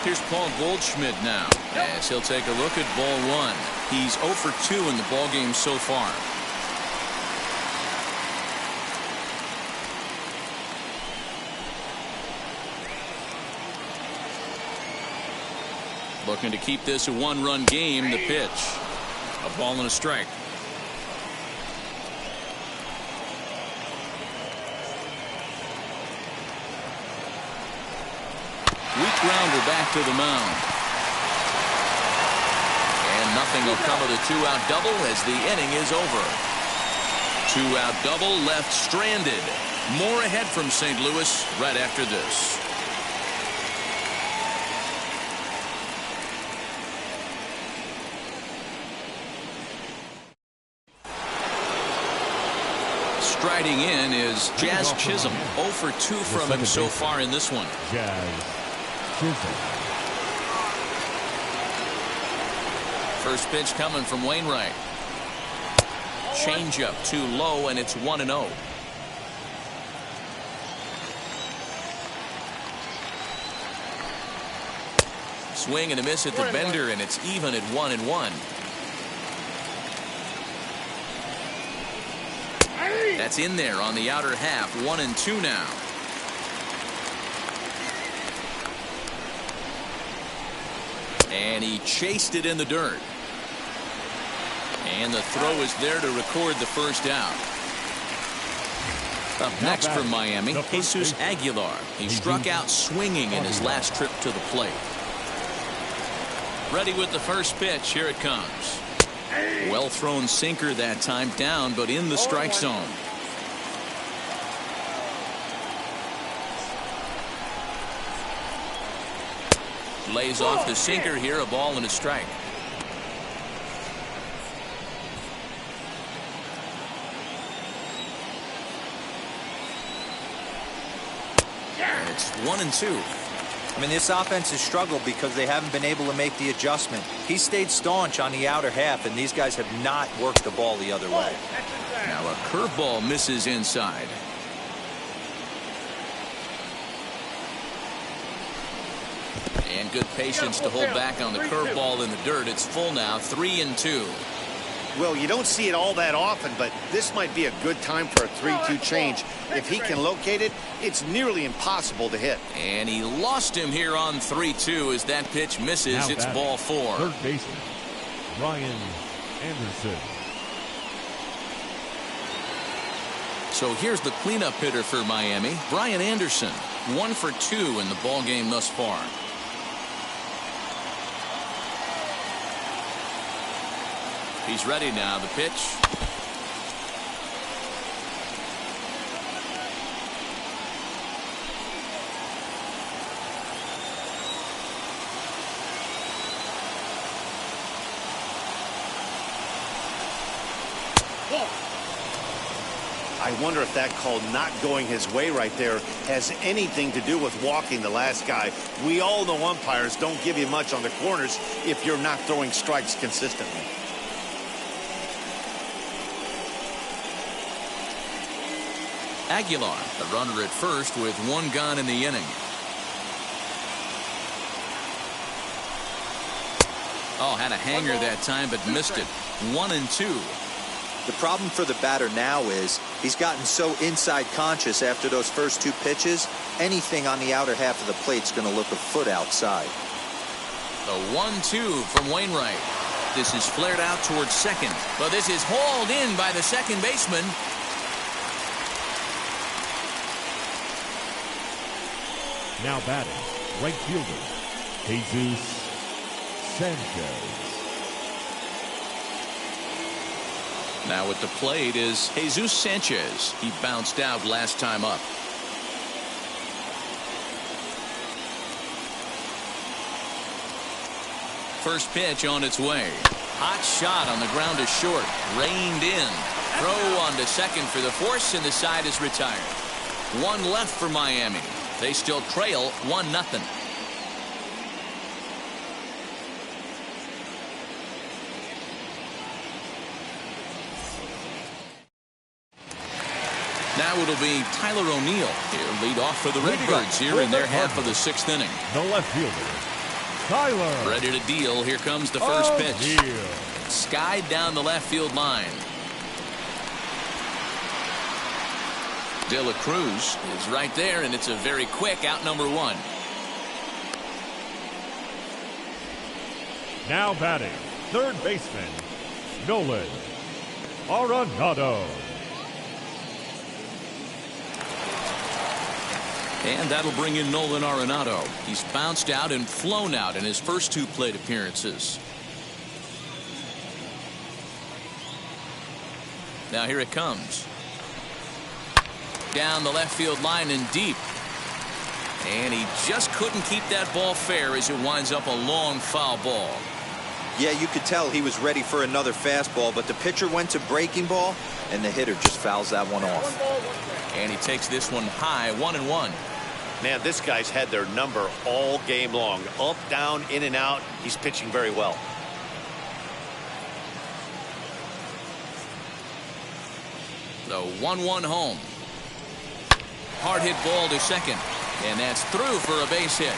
Speaker 1: Here's Paul Goldschmidt now as he'll take a look at ball 1. He's 0 for 2 in the ball game so far. Looking to keep this a 1-run game. The pitch. A ball and a strike. Weak grounder back to the mound. And nothing will come of the 2-out double as the inning is over. 2-out double left stranded. More ahead from St. Louis right after this. Striding in is Jazz Chisholm. 0 for 2 from him so far in this one.
Speaker 3: Jazz Chisholm.
Speaker 1: First pitch coming from Wainwright. Changeup too low, and it's 1-0. Swing and a miss at the bender, and it's even at 1-1. That's in there on the outer half. 1-2 now. And he chased it in the dirt. And the throw is there to record the first out. Up next from Miami, Jesus Aguilar. He struck out swinging in his last trip to the plate. Ready with the first pitch. Here it comes. Well thrown sinker that time, down but in the strike zone. Lays off the sinker here, a ball and a strike. And it's 1-2.
Speaker 5: I mean, this offense has struggled because they haven't been able to make the adjustment. He stayed staunch on the outer half, and these guys have not worked the ball the other way.
Speaker 1: Now a curveball misses inside. And good patience to hold back on the curveball in the dirt. It's full now, 3-2.
Speaker 2: Well, you don't see it all that often, but this might be a good time for a 3-2 change. If he can locate it, it's nearly impossible to hit.
Speaker 1: And he lost him here on 3-2 as that pitch misses.
Speaker 3: Now
Speaker 1: it's ball 4.
Speaker 3: Third baseman Brian Anderson.
Speaker 1: So here's the cleanup hitter for Miami, Brian Anderson. 1 for 2 in the ball game thus far. He's ready now. The pitch.
Speaker 4: Ball.
Speaker 2: I wonder if that call not going his way right there has anything to do with walking the last guy. We all know umpires don't give you much on the corners if you're not throwing strikes consistently.
Speaker 1: Aguilar, the runner at first with one gone in the inning. Oh, had a hanger that time, but missed it. 1-2.
Speaker 5: The problem for the batter now is he's gotten so inside conscious after those first two pitches, anything on the outer half of the plate's going to look a foot outside.
Speaker 1: The 1-2 from Wainwright. This is flared out towards second, but this is hauled in by the second baseman.
Speaker 3: Now batting, right fielder, Jesus Sanchez.
Speaker 1: Now at the plate is Jesus Sanchez. He bounced out last time up. First pitch on its way. Hot shot on the ground is short. Reined in. Throw on to second for the force, and the side is retired. One left for Miami. They still trail 1-0. Now it'll be Tyler O'Neill here, lead off for the Redbirds here in their half of the sixth inning.
Speaker 3: The left fielder, Tyler.
Speaker 1: Ready to deal. Here comes the first pitch. Skied down the left field line. De La Cruz is right there, and it's a very quick out number one.
Speaker 3: Now batting, third baseman, Nolan Arenado.
Speaker 1: And that'll bring in Nolan Arenado. He's bounced out and flown out in his first two plate appearances. Now here it comes. Down the left field line and deep. And he just couldn't keep that ball fair as it winds up a long foul ball.
Speaker 5: Yeah, you could tell he was ready for another fastball, but the pitcher went to breaking ball, and the hitter just fouls that one off.
Speaker 1: And he takes this one high, 1-1.
Speaker 2: Man, this guy's had their number all game long. Up, down, in and out. He's pitching very well.
Speaker 1: The 1-1 home. Hard hit ball to second. And that's through for a base hit.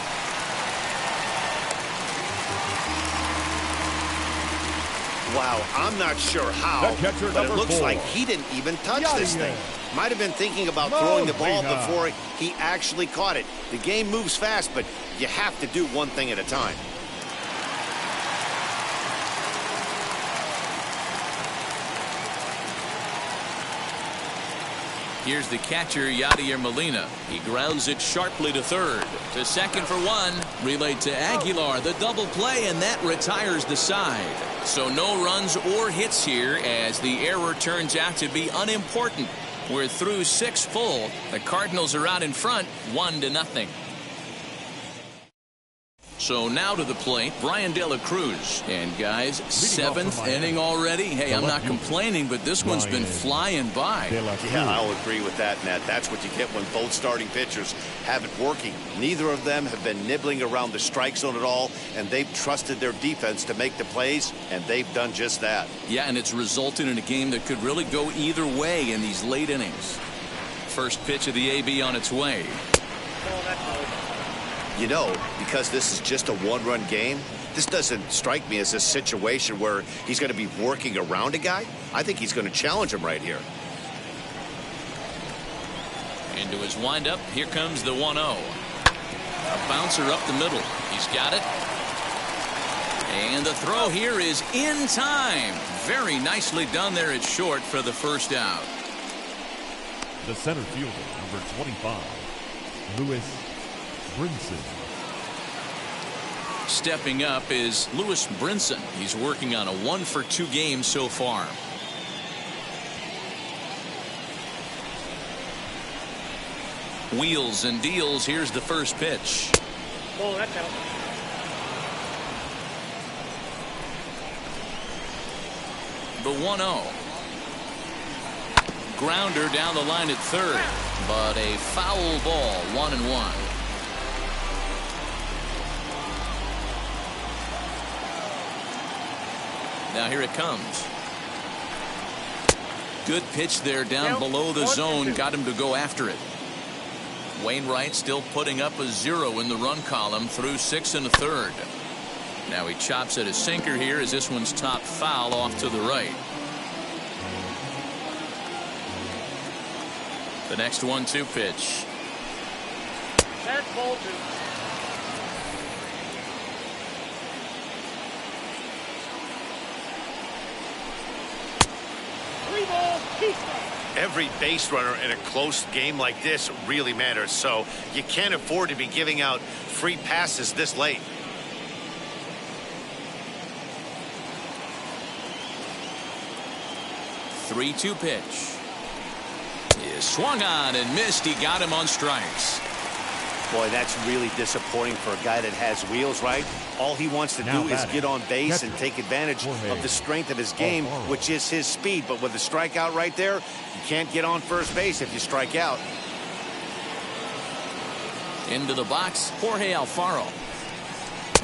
Speaker 2: Wow, I'm not sure how, but it looks like he didn't even touch this thing. Might have been thinking about throwing the ball before he actually caught it. The game moves fast, but you have to do one thing at a time.
Speaker 1: Here's the catcher, Yadier Molina. He grounds it sharply to third. To second for one. Relayed to Aguilar. The double play, and that retires the side. So no runs or hits here as the error turns out to be unimportant. We're through 6 full. The Cardinals are out in front, 1-0. So now to the plate, Brian De La Cruz. And guys, 7th inning already. Hey, I'm not complaining, but this one's been flying by.
Speaker 2: Yeah, I'll agree with that, Nat. That's what you get when both starting pitchers have it working. Neither of them have been nibbling around the strike zone at all, and they've trusted their defense to make the plays, and they've done just that.
Speaker 1: Yeah, and it's resulted in a game that could really go either way in these late innings. First pitch of the AB on its way.
Speaker 2: You know, because this is just a one-run game, this doesn't strike me as a situation where he's going to be working around a guy. I think he's going to challenge him right here.
Speaker 1: Into his windup, here comes the 1-0. A bouncer up the middle. He's got it. And the throw here is in time. Very nicely done there at short for the first out.
Speaker 3: The center fielder, number 25, Lewis Brinson.
Speaker 1: Stepping up is Lewis Brinson. He's working on a 1-for-2 game so far. Wheels and deals. Here's the first pitch.
Speaker 4: Ball, that's out.
Speaker 1: The 1-0. grounder down the line at third, but a foul ball, 1-1. Now here it comes. Good pitch there down below the zone. Got him to go after it. Wainwright still putting up a 0 in the run column through 6 1/3. Now he chops at a sinker here as this one's top foul off to the right. The next 1-2 pitch.
Speaker 4: That's ball 2.
Speaker 2: Every base runner in a close game like this really matters, so you can't afford to be giving out free passes this late.
Speaker 1: The 3-2 pitch. He is swung on and missed. He got him on strikes.
Speaker 2: Boy, that's really disappointing for a guy that has wheels, right? All he wants to do is get on base and take advantage of the strength of his game, which is his speed. But with a strikeout right there, you can't get on first base if you strike out.
Speaker 1: Into the box, Jorge Alfaro.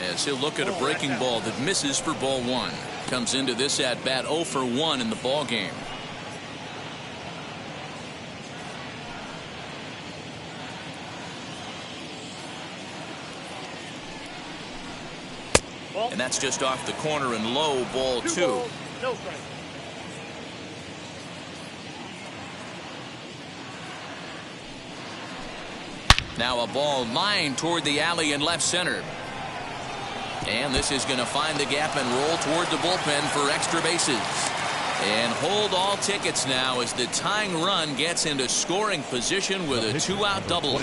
Speaker 1: As he'll look at a breaking ball that misses for ball 1. Comes into this at bat 0 for 1 in the ball game. And that's just off the corner and low, ball 2.
Speaker 4: No strike.
Speaker 1: Now a ball lined toward the alley in left center. And this is going to find the gap and roll toward the bullpen for extra bases. And hold all tickets now as the tying run gets into scoring position with a 2-out double.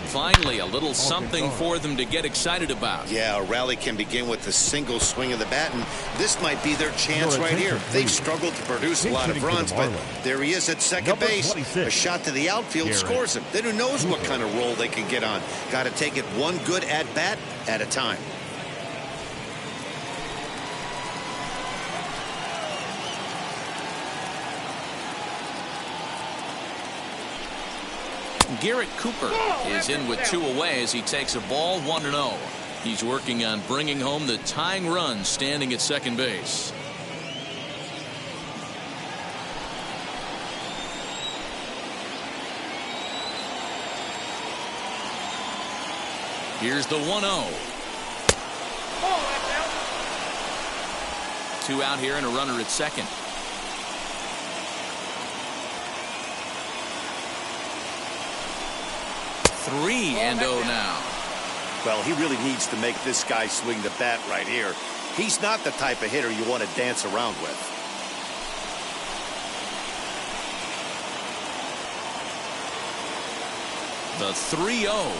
Speaker 1: Finally, a little something for them to get excited about.
Speaker 2: Yeah, a rally can begin with a single swing of the bat, and this might be their chance right here. They've struggled to produce a lot of runs, but there he is at second base. A shot to the outfield scores him. Then who knows what kind of roll they can get on. Got to take it one good at-bat at a time.
Speaker 1: Garrett Cooper is in with 2 away as he takes a ball 1-0. He's working on bringing home the tying run standing at second base. Here's the 1-0. 2 out here and a runner at second. 3-0 now.
Speaker 2: Well, he really needs to make this guy swing the bat right here. He's not the type of hitter you want to dance around with.
Speaker 1: The 3-0.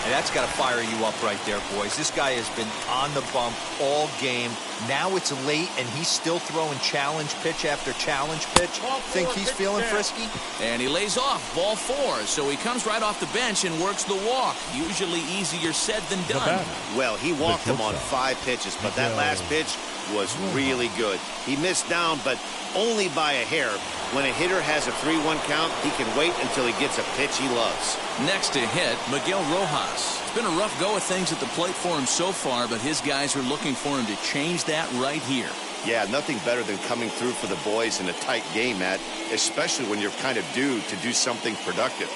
Speaker 5: And that's got to fire you up right there, boys. This guy has been on the bump all game. Now it's late, and he's still throwing challenge pitch after challenge pitch. Think he's feeling frisky?
Speaker 1: And he lays off ball 4, so he comes right off the bench and works the walk. Usually easier said than done.
Speaker 2: Well, he walked him on 5 pitches, but that last pitch was really good. He missed down, but only by a hair. When a hitter has a 3-1 count, he can wait until he gets a pitch he loves.
Speaker 1: Next to hit, Miguel Rojas. It's been a rough go of things at the plate for him so far, but his guys are looking for him to change that right here.
Speaker 2: Yeah, nothing better than coming through for the boys in a tight game, Matt, especially when you're kind of due to do something productive.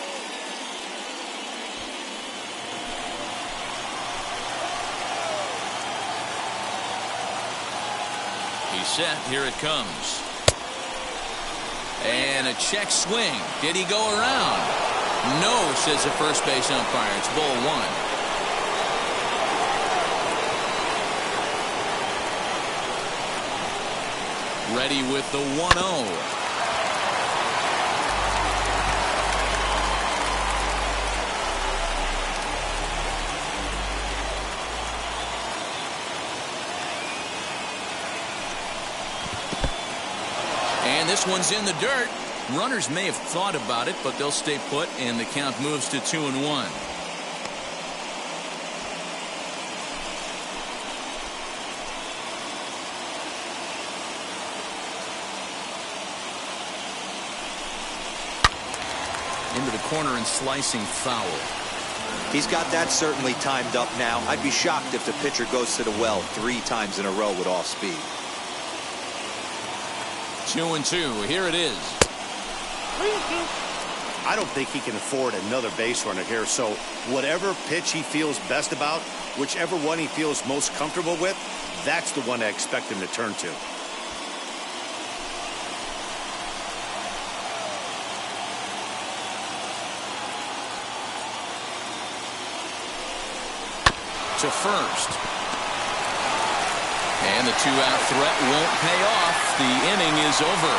Speaker 1: He's set. Here it comes. And a check swing. Did he go around? No, says the first base umpire. It's ball 1. Ready with the 1-0. And this one's in the dirt. Runners may have thought about it, but they'll stay put, and the count moves to 2-1.
Speaker 6: into the corner and slicing foul.
Speaker 5: He's got that certainly timed up now. I'd be shocked if the pitcher goes to the well 3 times in a row with off speed.
Speaker 6: 2-2. Here it is.
Speaker 2: I don't think he can afford another base runner here, so whatever pitch he feels best about, whichever one he feels most comfortable with, that's the one I expect him to turn to.
Speaker 6: To first. And the 2-out threat won't pay off. The inning is over.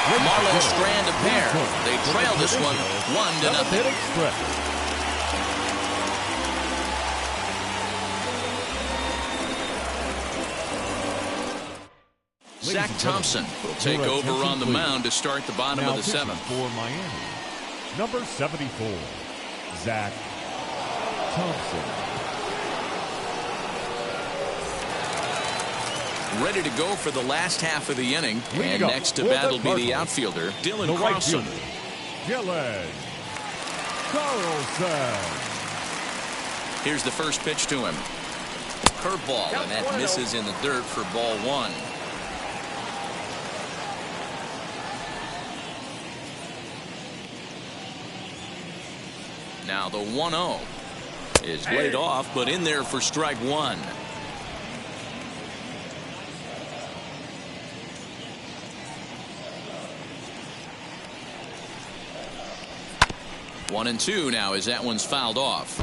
Speaker 6: Marlins strand a pair. They trail this one 1-0. Zach Thompson will take over on the mound to start the bottom of the 7th.
Speaker 3: For Miami, number 74, Zach Thompson.
Speaker 6: Ready to go for the last half of the inning. And next to bat will be the outfielder, Dylan Carlson.
Speaker 3: Dylan Carlson.
Speaker 6: Here's the first pitch to him. Curveball, and that misses in the dirt for ball 1. Now the 1-0 is laid off, but in there for strike 1. One and two now as that one's fouled off.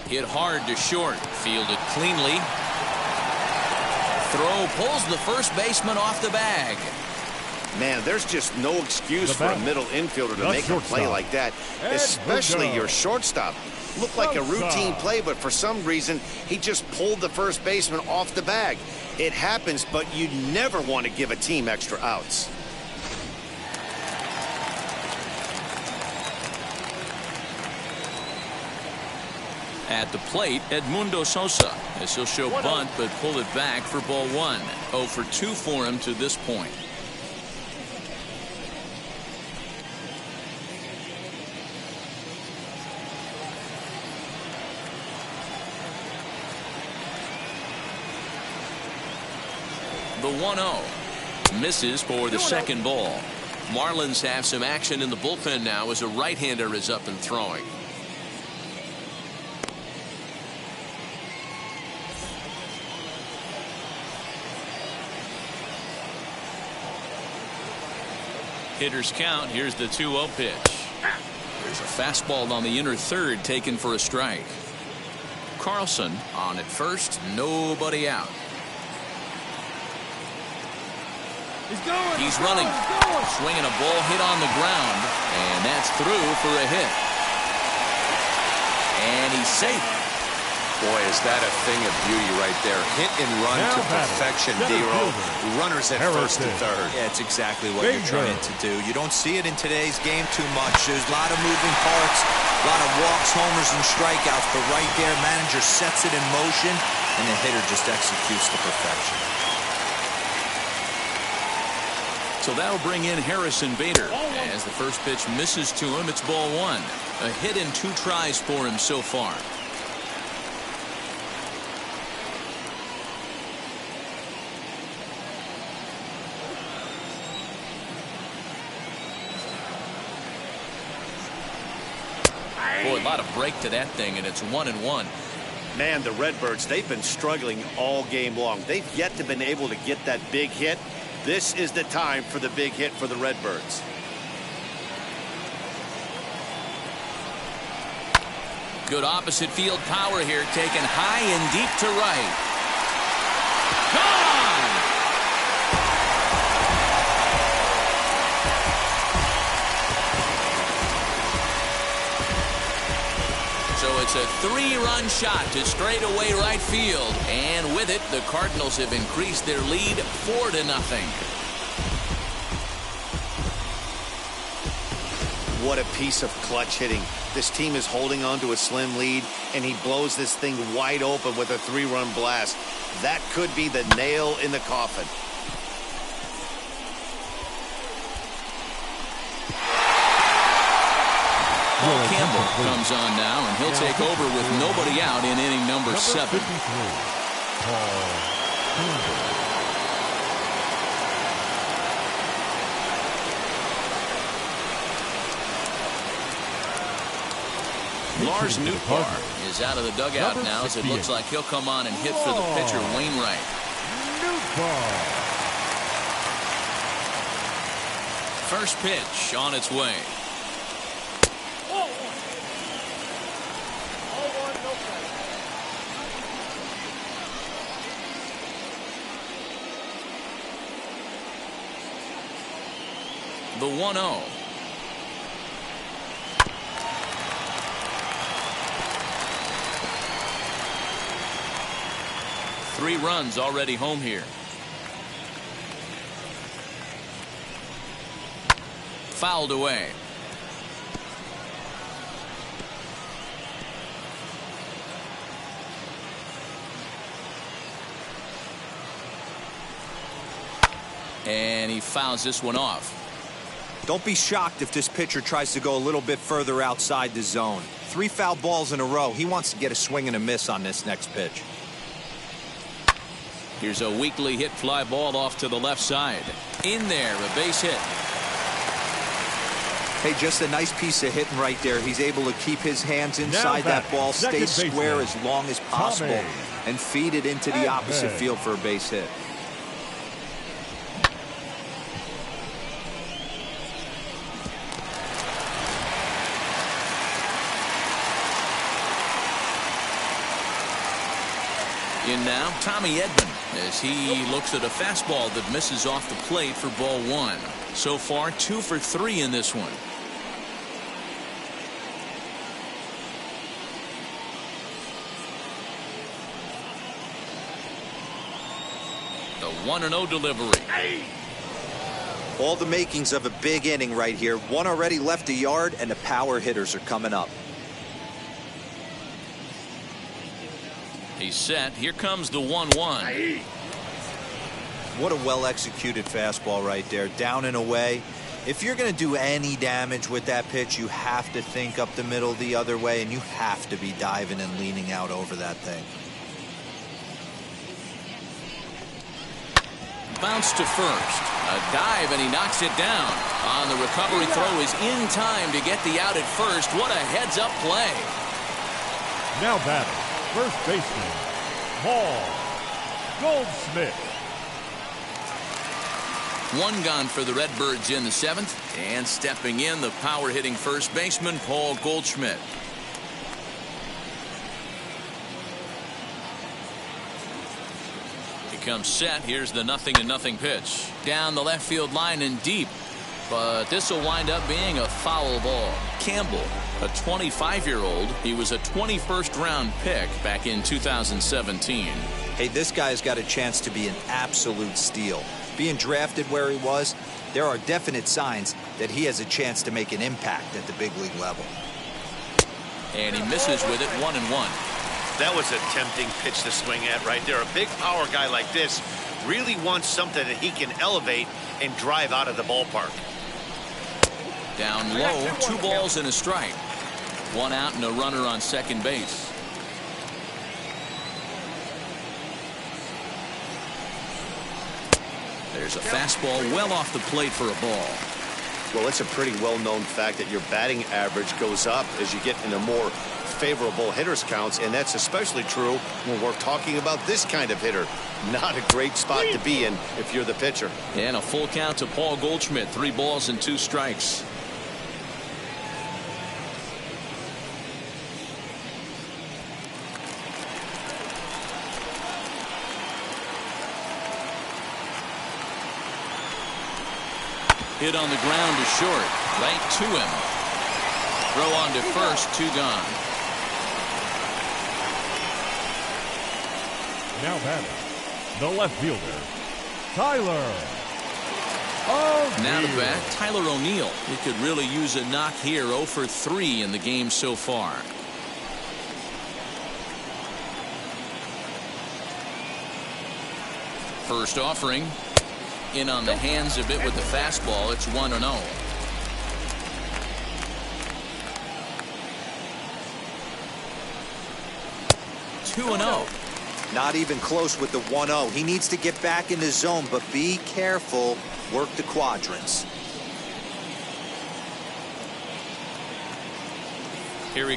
Speaker 6: Hit hard to short. Fielded cleanly. Throw pulls the first baseman off the bag.
Speaker 2: Man, there's just no excuse for a middle infielder to make a play like that, especially your shortstop. Looked like a routine play, but for some reason, he just pulled the first baseman off the bag. It happens, but you never want to give a team extra outs.
Speaker 6: At the plate, Edmundo Sosa. This will show bunt, but pull it back for ball 1. 0 for 2 for him to this point. The 1-0 misses for the second ball. Marlins have some action in the bullpen now as a right-hander is up and throwing. Hitters count. Here's the 2-0 pitch. There's a fastball on the inner third taken for a strike. Carlson on at first, nobody out. He's running, swinging a ball hit on the ground, and that's through for a hit. And he's safe.
Speaker 8: Boy, is that a thing of beauty right there. Hit and run to perfection, D-Row. Runners at first and third.
Speaker 5: Yeah, it's exactly what you're trying to do. You don't see it in today's game too much. There's a lot of moving parts, a lot of walks, homers, and strikeouts, but right there, manager sets it in motion, and the hitter just executes to perfection.
Speaker 6: So that'll bring in Harrison Bader. As the first pitch misses to him, it's ball 1. A hit in 2 tries for him so far. Boy, a lot of break to that thing, and it's 1-1.
Speaker 2: Man, the Redbirds, they've been struggling all game long. They've yet to been able to get that big hit. This is the time for the big hit for the Redbirds.
Speaker 6: Good opposite field power here, taken high and deep to right. Gone! So it's a 3-run shot to straightaway right field. And with it, the Cardinals have increased their lead 4-0.
Speaker 2: What a piece of clutch hitting. This team is holding on to a slim lead, and he blows this thing wide open with a 3-run blast. That could be the nail in the coffin.
Speaker 6: Paul Campbell comes on now, and he'll take over with nobody out in inning number 7.
Speaker 3: 53, Paul Campbell.
Speaker 6: Lars Nootbaar is out of the dugout now, as it looks like he'll come on and hit for the pitcher, Wainwright. First pitch on its way. The 1-0. Three runs already home here. Fouled away. And he fouls this one off.
Speaker 5: Don't be shocked if this pitcher tries to go a little bit further outside the zone. 3 foul balls in a row. He wants to get a swing and a miss on this next pitch.
Speaker 6: Here's a weakly hit fly ball off to the left side. In there, a base hit.
Speaker 5: Hey, just a nice piece of hitting right there. He's able to keep his hands inside that ball, stay square as long as possible, and feed it into the opposite field for a base hit.
Speaker 6: In now, Tommy Edman, as he looks at a fastball that misses off the plate for ball 1. So far, 2 for 3 in this one. The 1-0 delivery.
Speaker 5: All the makings of a big inning right here. One already left the yard, and the power hitters are coming up.
Speaker 6: He's set. Here comes the 1-1.
Speaker 5: What a well-executed fastball right there. Down and away. If you're going to do any damage with that pitch, you have to think up the middle the other way, and you have to be diving and leaning out over that thing.
Speaker 6: Bounce to first. A dive, and he knocks it down. On the recovery throw is in time to get the out at first. What a heads-up play.
Speaker 3: Now batting, first baseman, Paul Goldschmidt.
Speaker 6: One gone for the Redbirds in the 7th. And stepping in, the power-hitting first baseman, Paul Goldschmidt. Comes set. Here's the 0-0 pitch. Down the left field line and deep. But this will wind up being a foul ball. Campbell, a 25-year-old. He was a 21st round pick back in 2017.
Speaker 5: Hey, this guy's got a chance to be an absolute steal. Being drafted where he was, there are definite signs that he has a chance to make an impact at the big league level.
Speaker 6: And he misses with it, 1-1.
Speaker 2: That was a tempting pitch to swing at right there. A big power guy like this really wants something that he can elevate and drive out of the ballpark.
Speaker 6: Down low, 2 balls and a strike. 1 out and a runner on second base. There's a fastball well off the plate for a ball.
Speaker 2: Well, it's a pretty well-known fact that your batting average goes up as you get into more favorable hitters counts, and that's especially true when we're talking about this kind of hitter. Not a great spot to be in if you're the pitcher.
Speaker 6: And a full count to Paul Goldschmidt. 3 balls and 2 strikes. Hit on the ground to short. Right to him. Throw on to first. 2 gone.
Speaker 3: Now batting, the left fielder, Tyler
Speaker 6: Now to bat, Tyler O'Neill. He could really use a knock here. 0 for 3 in the game so far. First offering. In on the hands a bit with the fastball. It's 1-0. 2-0.
Speaker 5: Not even close with the 1-0. He needs to get back in the zone, but be careful. Work the quadrants.
Speaker 6: Here he